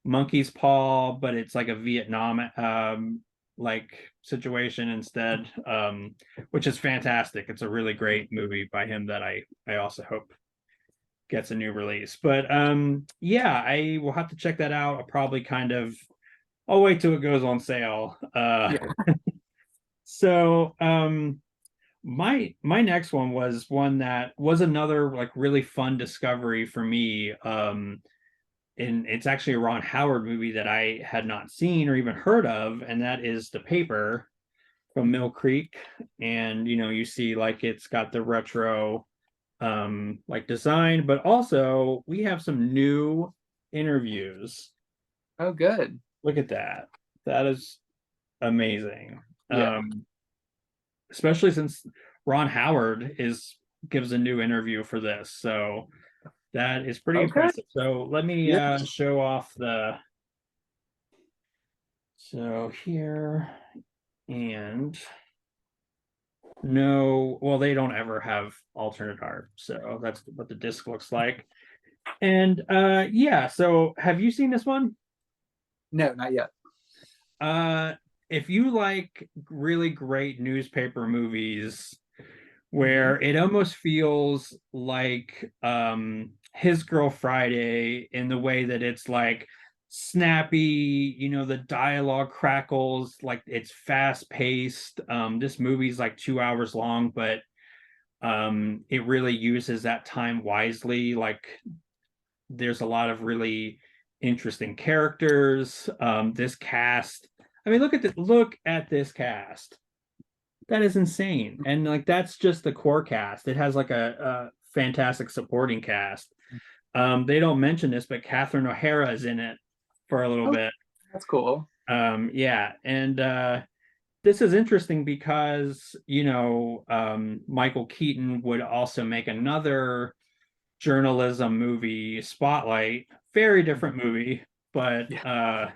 Monkey's Paw, but it's like a Vietnam like situation instead, which is fantastic. It's a really great movie by him that I also hope gets a new release. But yeah, I will have to check that out. I'll wait till it goes on sale. Yeah. So my next one was one that was another like really fun discovery for me. And it's actually a Ron Howard movie that I had not seen or even heard of, and that is The Paper from Mill Creek. And you know, you see like it's got the retro like design, but also we have some new interviews. Oh, good. Look at that. That is amazing. Yeah. Especially since Ron Howard is gives a new interview for this. So that is pretty Okay. impressive. So let me Yeah. show off the so here, and no, well, they don't ever have alternate art. So that's what the disc looks like. And yeah, so have you seen this one? No, not yet. Uh if you like really great newspaper movies where it almost feels like His Girl Friday, in the way that it's like snappy, you know, the dialogue crackles, like it's fast paced. This movie's like 2 hours long, but it really uses that time wisely. Like there's a lot of really interesting characters. This cast, I mean, look at this cast. That is insane. And like that's just the core cast. It has like a fantastic supporting cast. They don't mention this, but Catherine O'Hara is in it for a little Oh, bit. that's cool. Yeah, and this is interesting because, you know, Michael Keaton would also make another journalism movie, Spotlight, very different movie, but Yeah.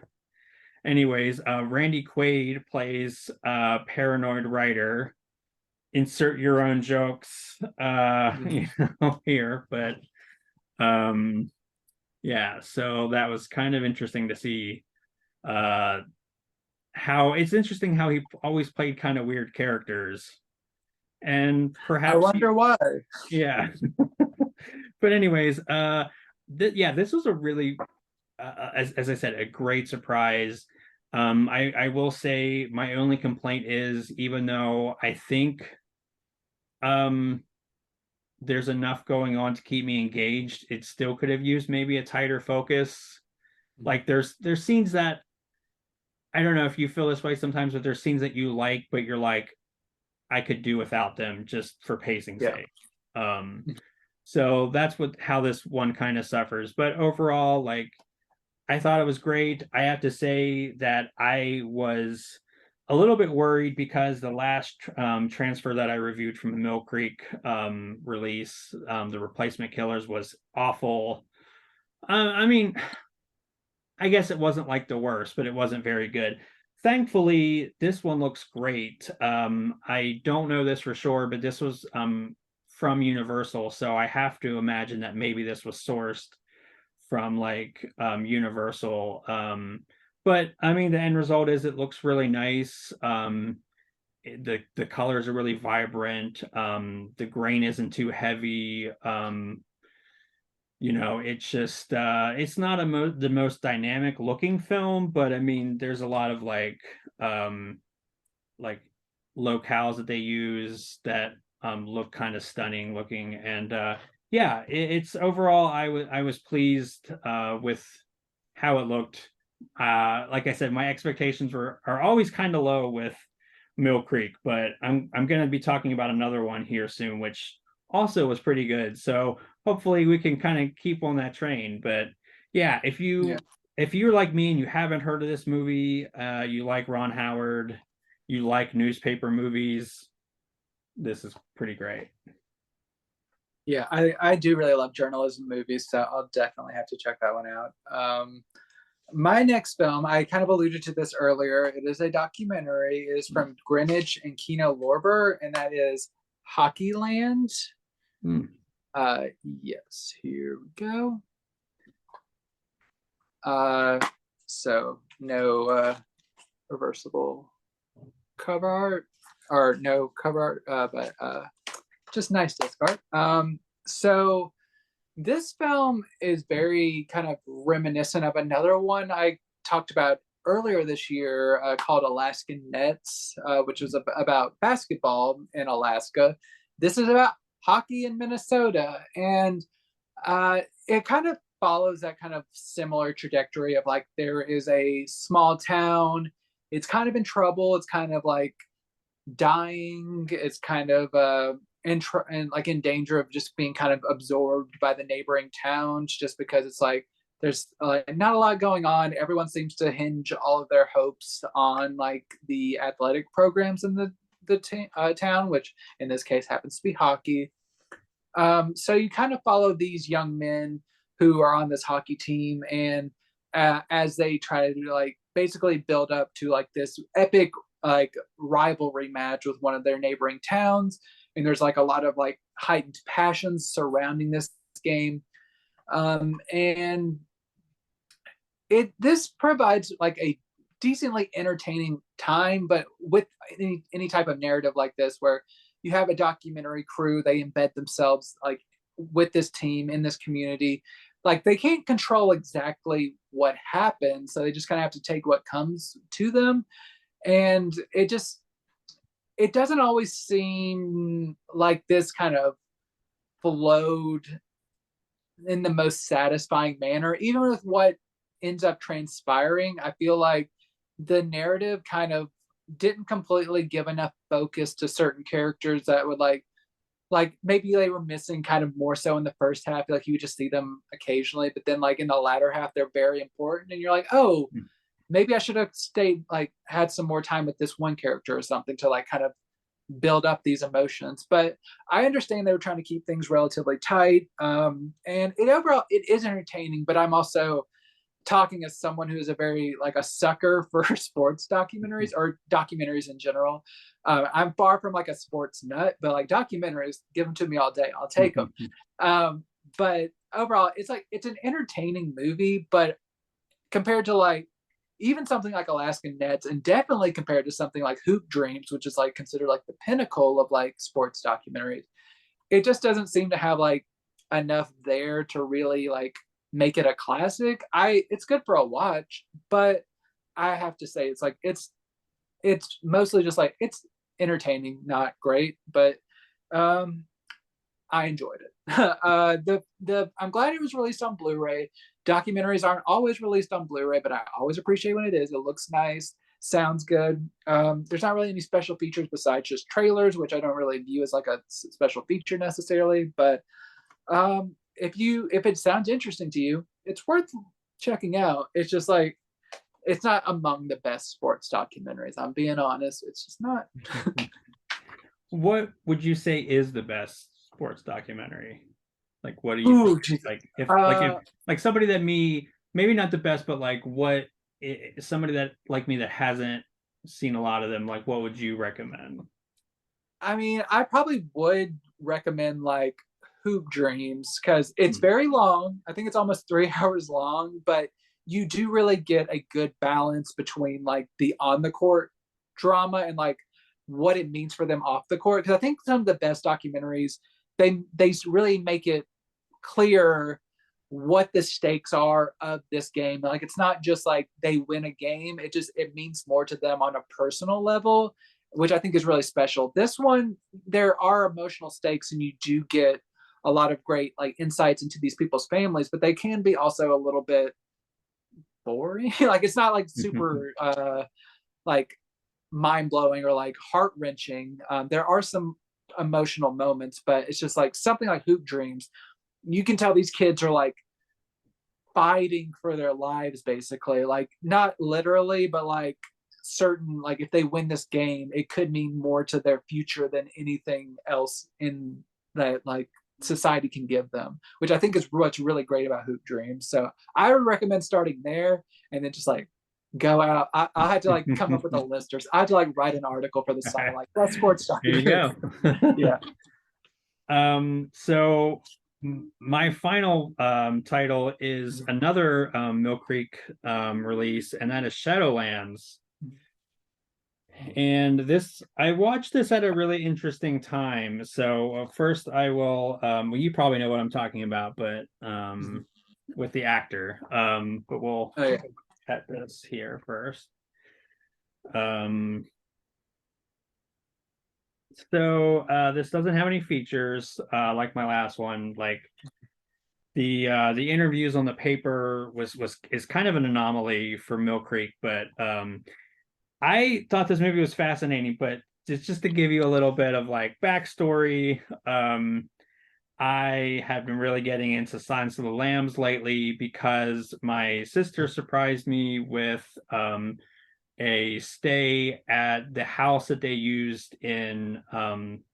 anyways, Randy Quaid plays paranoid writer. Insert your own jokes you know, here, but yeah, so that was kind of interesting to see uh how it's interesting how he always played kind of weird characters, and I perhaps wonder why. yeah. But anyways, yeah, this was a really as I said, a great surprise. I will say my only complaint is, even though I think um there's enough going on to keep me engaged, it still could have used maybe a tighter focus. Like there's scenes that, I don't know if you feel this way sometimes, but there's scenes that you like, but you're like, I could do without them just for pacing's Yeah. sake. So that's how this one kind of suffers. But overall, like, I thought it was great. I have to say that I was a little bit worried because the last transfer that I reviewed from the Mill Creek release, The Replacement Killers, was awful. I mean, I guess it wasn't like the worst, but it wasn't very good. Thankfully, this one looks great. I don't know this for sure, but this was from Universal, so I have to imagine that maybe this was sourced from like Universal. But I mean, the end result is it looks really nice. The colors are really vibrant. The grain isn't too heavy. You know, it's just it's not the most dynamic looking film, but I mean, there's a lot of like locales that they use that look kind of stunning looking. And yeah, it's overall I was pleased with how it looked. Like I said, my expectations are always kind of low with Mill Creek, but I'm going to be talking about another one here soon, which also was pretty good. So hopefully we can kind of keep on that train. But yeah, Yeah. if you're like me and you haven't heard of this movie, you like Ron Howard, you like newspaper movies, this is pretty great. Yeah, I do really love journalism movies, so I'll definitely have to check that one out. My next film, I kind of alluded to this earlier. It is a documentary. It is from Greenwich and Kino Lorber, and that is Hockeyland. Mm. Yes, here we go. So no reversible cover art, or no cover art, but just nice disc art. So this film is very kind of reminiscent of another one I talked about earlier this year called Alaskan Nets, which was about basketball in Alaska. This is about hockey in Minnesota, and it kind of follows that kind of similar trajectory of like there is a small town, it's kind of in trouble, it's kind of like dying, it's kind of and like in danger of just being kind of absorbed by the neighboring towns, just because it's like there's not a lot going on. Everyone seems to hinge all of their hopes on like the athletic programs in the town, which in this case happens to be hockey. So you kind of follow these young men who are on this hockey team, and as they try to like basically build up to like this epic like rivalry match with one of their neighboring towns, and there's like a lot of like heightened passions surrounding this game, and this provides like a decently entertaining time, but with any type of narrative like this where you have a documentary crew, they embed themselves like with this team in this community, like they can't control exactly what happens, so they just kind of have to take what comes to them, and it doesn't always seem like this kind of flowed in the most satisfying manner. Even with what ends up transpiring, I feel like the narrative kind of didn't completely give enough focus to certain characters that would like maybe they were missing kind of more so in the first half, like you would just see them occasionally, but then like in the latter half they're very important, and you're like, oh, maybe I should have stayed, like had some more time with this one character or something to like kind of build up these emotions. But I understand they were trying to keep things relatively tight, and it overall it is entertaining, but I'm also talking as someone who is a very like a sucker for sports documentaries or documentaries in general. I'm far from like a sports nut, but like documentaries, give them to me all day, I'll take them. But overall it's like it's an entertaining movie, but compared to like even something like Alaskan Nets, and definitely compared to something like Hoop Dreams, which is like considered like the pinnacle of like sports documentaries, it just doesn't seem to have like enough there to really like make it a classic. It's good for a watch, but I have to say it's like it's mostly just like it's entertaining, not great, but I enjoyed it. I'm glad it was released on Blu-ray. Documentaries aren't always released on Blu-ray, but I always appreciate when it is. It looks nice, sounds good. There's not really any special features besides just trailers, which I don't really view as like a special feature necessarily. But if it sounds interesting to you, it's worth checking out. It's just like it's not among the best sports documentaries. I'm being honest. It's just not. What would you say is the best sports documentary? Like, what do you Ooh, think? geez. Like somebody that maybe not the best, but like somebody that like me that hasn't seen a lot of them, like what would you recommend? I mean, I probably would recommend like Hoop Dreams because it's very long. I think it's almost 3 hours long, but you do really get a good balance between like the on the court drama and like what it means for them off the court. Because I think some of the best documentaries, they really make it clear what the stakes are of this game. Like it's not just like they win a game, it means more to them on a personal level, which I think is really special. This one, there are emotional stakes and you do get a lot of great like insights into these people's families, but they can be also a little bit boring. Like it's not like super like mind-blowing or like heart-wrenching. There are some emotional moments, but it's just like something like Hoop Dreams. You can tell these kids are like fighting for their lives, basically, like not literally, but like certain, like if they win this game, it could mean more to their future than anything else in that like society can give them, which I think is what's really great about Hoop Dreams. So I would recommend starting there and then just like go out. I had to like come up with a list, or I had to like write an article for the site, like best sports There you documentaries. go. Yeah. So my final title is another Mill Creek release, and that is Shadowlands. And this, I watched this at a really interesting time. So first I will, well, you probably know what I'm talking about, but with the actor, but we'll at this here first. So this doesn't have any features like my last one. Like the interviews on the paper is kind of an anomaly for Mill Creek, but I thought this movie was fascinating. But just to give you a little bit of like backstory, I have been really getting into Silence of the Lambs lately because my sister surprised me with a stay at the house that they used in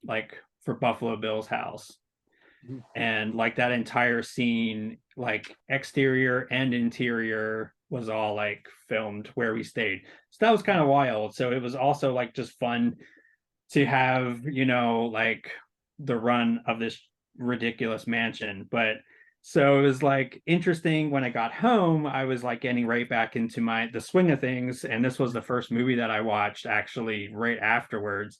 like for Buffalo Bill's house. And like that entire scene, like exterior and interior, was all like filmed where we stayed. So that was kind of wild. So it was also like just fun to have, you know, like the run of this ridiculous mansion. But so it was like interesting when I got home, I was like getting right back into the swing of things. And this was the first movie that I watched actually right afterwards.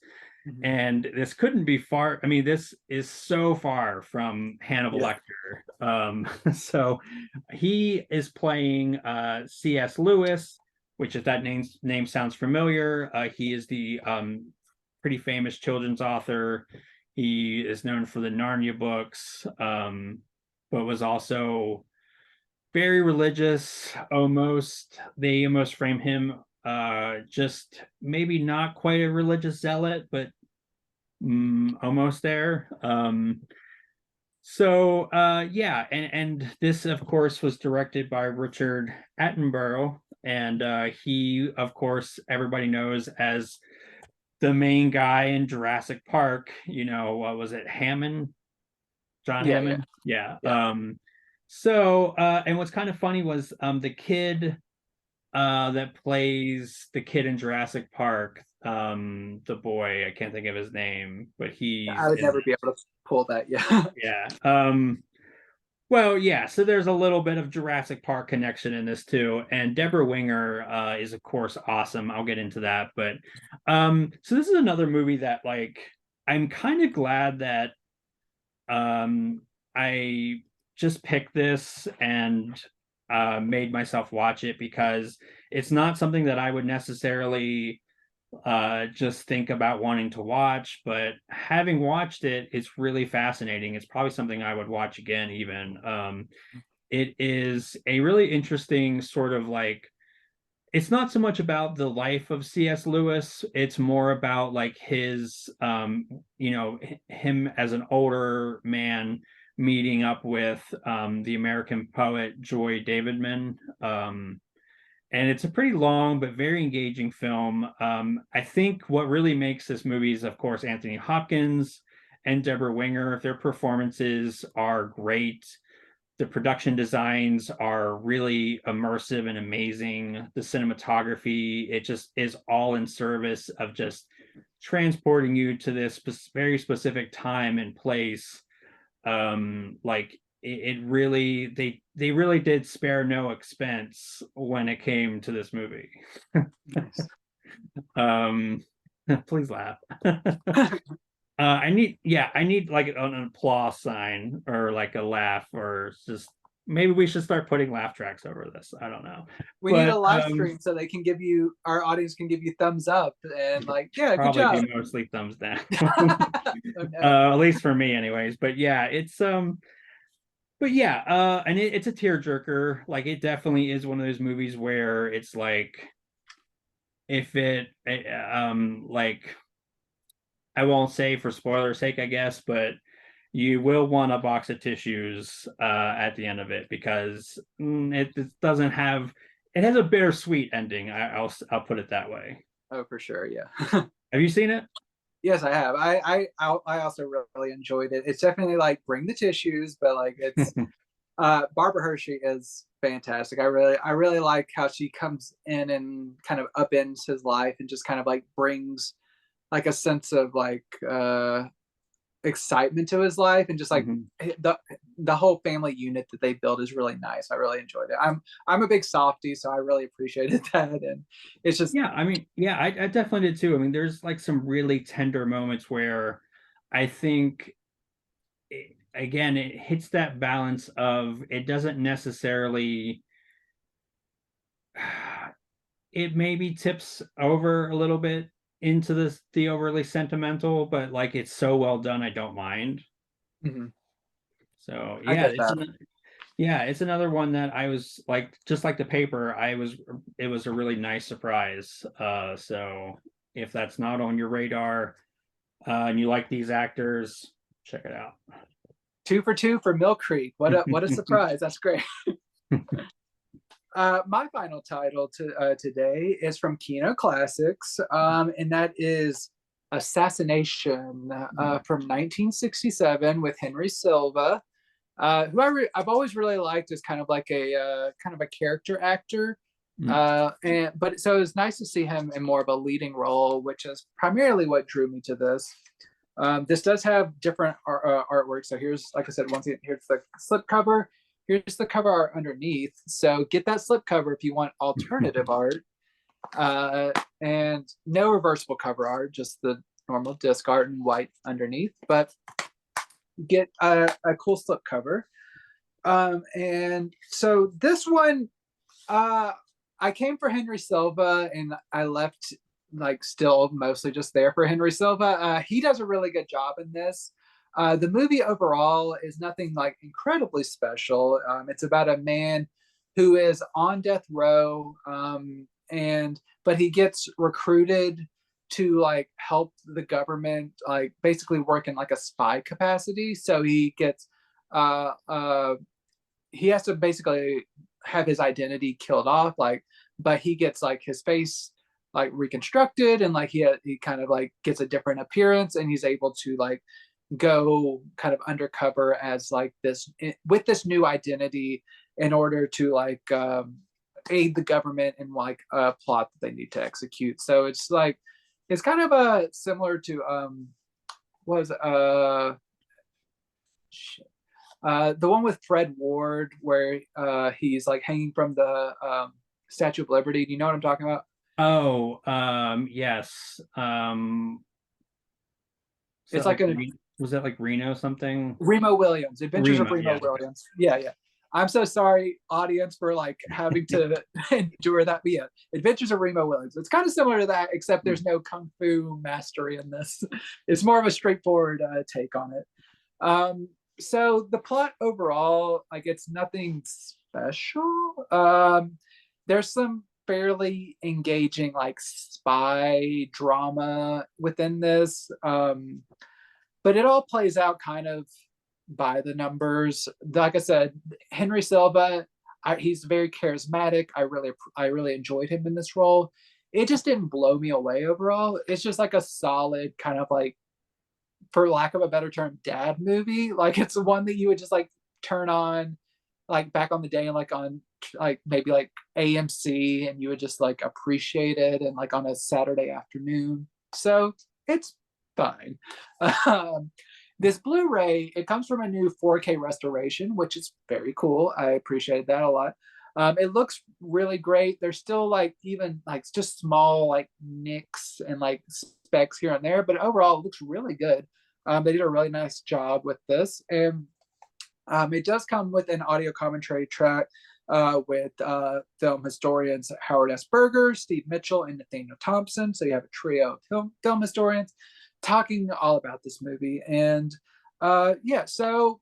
And this couldn't be far. I mean, this is so far from Hannibal Lecter. So he is playing C.S. Lewis, which if that name sounds familiar, he is the pretty famous children's author. He is known for the Narnia books, but was also very religious. They almost frame him just maybe not quite a religious zealot, but almost there. Yeah, and this of course was directed by Richard Attenborough, and he of course everybody knows as the main guy in Jurassic Park. You know, what was it, Hammond? John Hammond? Yeah. And what's kind of funny was the kid that plays the kid in Jurassic Park, the boy, I can't think of his name, but I would never be able to pull that. Yeah. Well, yeah, so there's a little bit of Jurassic Park connection in this too. And Deborah Winger is of course awesome. I'll get into that. But so this is another movie that like I'm kind of glad that I just picked this and made myself watch it, because it's not something that I would necessarily just think about wanting to watch, but having watched it, it's really fascinating. It's probably something I would watch again even. It is a really interesting sort of like, it's not so much about the life of C.S. Lewis, it's more about like his you know, him as an older man meeting up with the American poet Joy Davidman. And it's a pretty long but very engaging film. I think what really makes this movie is, of course, Anthony Hopkins and Deborah Winger. Their performances are great. The production designs are really immersive and amazing. The cinematography, it just is all in service of just transporting you to this very specific time and place. Like it really, they really did spare no expense when it came to this movie. Please laugh. I need like an applause sign or like a laugh, or just maybe we should start putting laugh tracks over this. I don't know. We need a live stream so they can give you, our audience can give you thumbs up and like, yeah, good job. Probably mostly thumbs down. At least for me anyways. But yeah, it's and it's a tearjerker. Like it definitely is one of those movies where it's like if it like, I won't say for spoiler's sake, I guess, but you will want a box of tissues at the end of it, because it doesn't have, it has a bittersweet ending. I'll put it that way. Oh, for sure, yeah. Have you seen it? Yes, I have. I also really enjoyed it. It's definitely like bring the tissues, but like it's Barbara Hershey is fantastic. I really like how she comes in and kind of upends his life and just kind of like brings like a sense of like excitement to his life, and just like Mhm. the whole family unit that they build is really nice. I really enjoyed it. I'm a big softie, so I really appreciated that, and it's just Yeah, I mean, yeah, I definitely did too. I mean, there's like some really tender moments where I think again, it hits that balance of, it doesn't necessarily, it maybe tips over a little bit into the overly sentimental, but like it's so well done, I don't mind. mhm, So I yeah, get that. yeah, it's another one that I was like, just like the paper, it was a really nice surprise. So if that's not on your radar, and you like these actors, check it out. 2 for 2 for Mill Creek. What a surprise! That's great. My final title today is from Kino Classics, and that is Assassination from 1967 with Henry Silva, who I've always really liked as kind of like a kind of a character actor. And but so it was nice to see him in more of a leading role, which is primarily what drew me to this. This does have different artwork. So here's, like I said, once again, here's the slipcover. Here's the cover art underneath. So get that slipcover if you want alternative art. And no reversible cover art, just the normal disc art in white underneath. But get a cool slipcover. And so this one, I came for Henry Silva, and I left like still mostly just there for Henry Silva. He does a really good job in this. The movie overall is nothing like incredibly special. It's about a man who is on death row, and but he gets recruited to like help the government, like basically work in like a spy capacity. So he gets he has to basically have his identity killed off, like, but he gets like his face like reconstructed, and like he kind of like gets a different appearance, and he's able to like go kind of undercover as like this with this new identity in order to like aid the government in like a plot that they need to execute. So it's like it's kind of similar to was the one with Fred Ward, where he's like hanging from the Statue of Liberty. Do you know what I'm talking about? Oh, yes. So It's like like, a was that like Reno something? Remo Williams, Adventures of Remo, Remo yeah. Williams. Yeah, yeah. I'm so sorry, audience, for like having to endure that. But yeah, Adventures of Remo Williams. It's kind of similar to that, except there's no kung fu mastery in this. It's more of a straightforward take on it. So the plot overall, like, it's nothing special. There's some fairly engaging like spy drama within this, but it all plays out kind of by the numbers. Like I said, Henry Silva, he's very charismatic. I really enjoyed him in this role. It just didn't blow me away overall. It's just like a solid kind of like, for lack of a better term, dad movie. Like it's one that you would just like turn on like back on the day and like on like maybe like AMC, and you would just like appreciate it, and like on a Saturday afternoon. So it's fine. Um, this Blu-ray, it comes from a new 4K restoration, which is very cool. I appreciate that a lot. It looks really great. There's still like even like just small like nicks and like specks here and there, but overall it looks really good. They did a really nice job with this, and it does come with an audio commentary track with film historians Howard S. Berger, Steve Mitchell, and Nathaniel Thompson. So you have a trio of film historians talking all about this movie. And yeah, so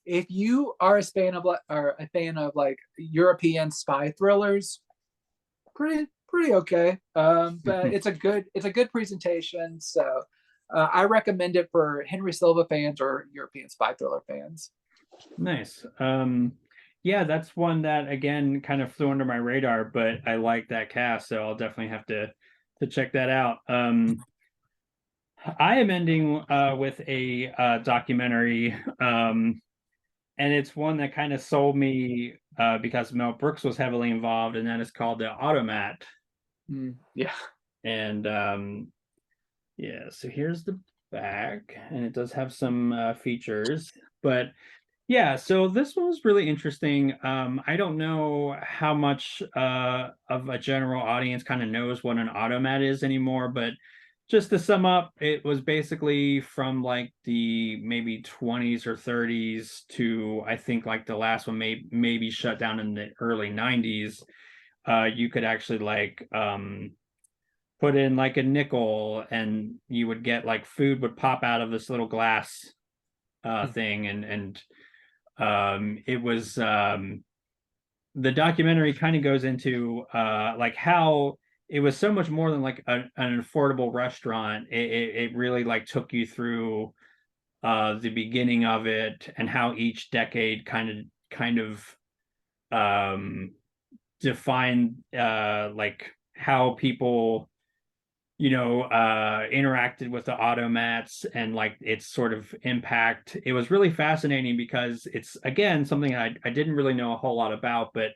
if you are a fan of like European spy thrillers, pretty okay. But it's a good presentation. So I recommend it for Henry Silva fans or European spy thriller fans. Nice. Yeah, that's one that again kind of flew under my radar, but I like that cast, so I'll definitely have to check that out. I am ending with a documentary, and it's one that kind of sold me because Mel Brooks was heavily involved, and that is called the Automat. Yeah. And yeah, so here's the back, and it does have some features, but yeah, so this one was really interesting. I don't know how much of a general audience kind of knows what an automat is anymore, but just to sum up, it was basically from like the maybe 20s or 30s to I think like the last one maybe shut down in the early 90s. You could actually like put in like a nickel and you would get like food would pop out of this little glass thing and it was the documentary kind of goes into like how it was so much more than like an affordable restaurant. It really like took you through the beginning of it and how each decade kind of defined like how people interacted with the automats and like its sort of impact. It was really fascinating because it's again something I didn't really know a whole lot about, but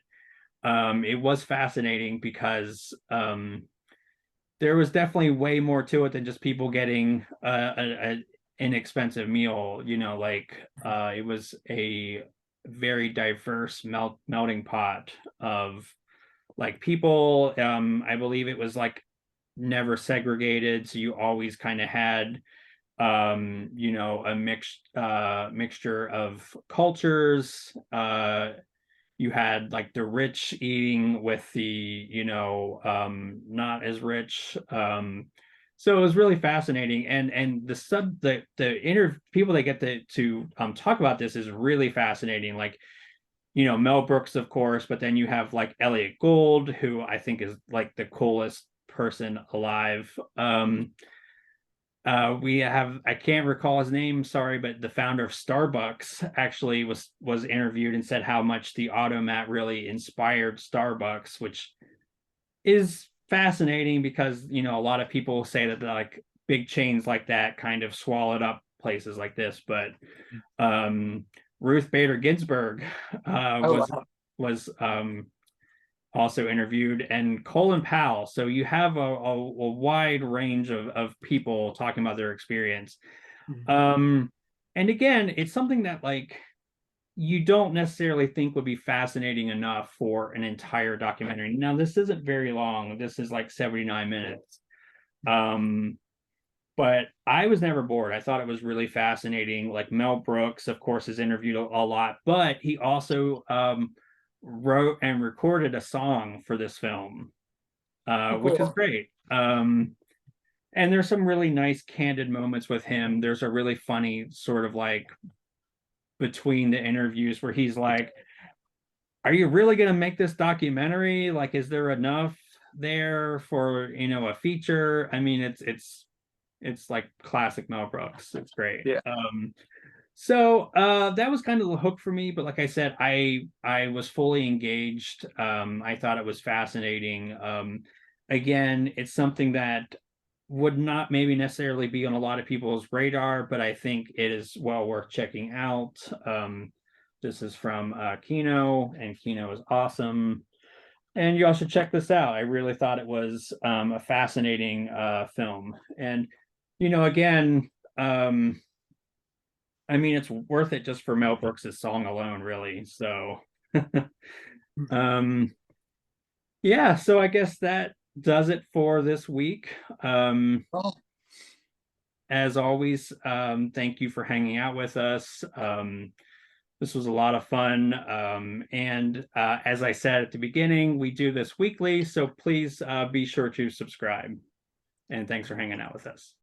it was fascinating because there was definitely way more to it than just people getting an inexpensive meal. Like it was a very diverse melting pot of like people. I believe it was like never segregated, so you always kind of had a mixture of cultures. You had like the rich eating with the not as rich. So it was really fascinating, and the people that get to talk about this is really fascinating. Like Mel Brooks, of course, but then you have like Elliot Gould, who I think is like the coolest person alive. We have I can't recall his name, sorry, but the founder of Starbucks actually was interviewed and said how much the automat really inspired Starbucks, which is fascinating because a lot of people say that like big chains like that kind of swallowed up places like this, but Ruth Bader Ginsburg Oh wow. was also interviewed, and Colin Powell. So you have a wide range of people talking about their experience. Um, and again, it's something that like you don't necessarily think would be fascinating enough for an entire documentary. Now, this isn't very long. This is like 79 minutes. But I was never bored. I thought it was really fascinating. Like Mel Brooks, of course, is interviewed a lot, but he also wrote and recorded a song for this film, Oh, which is cool. great. And there's some really nice candid moments with him. There's a really funny sort of like between the interviews where he's like, "Are you really going to make this documentary? Like, is there enough there for a feature?" I mean, it's like classic Mel Brooks. It's great. Yeah. So that was kind of the hook for me, but like I said, I was fully engaged. I thought it was fascinating. Again, it's something that would not maybe necessarily be on a lot of people's radar, but I think it is well worth checking out. This is from Kino, and Kino is awesome. And you all should check this out. I really thought it was a fascinating film. And again, I mean, it's worth it just for Mel Brooks' song alone, really. So, um, yeah. So I guess that does it for this week. Oh, As always, thank you for hanging out with us. This was a lot of fun. And as I said at the beginning, we do this weekly, so please be sure to subscribe. And thanks for hanging out with us.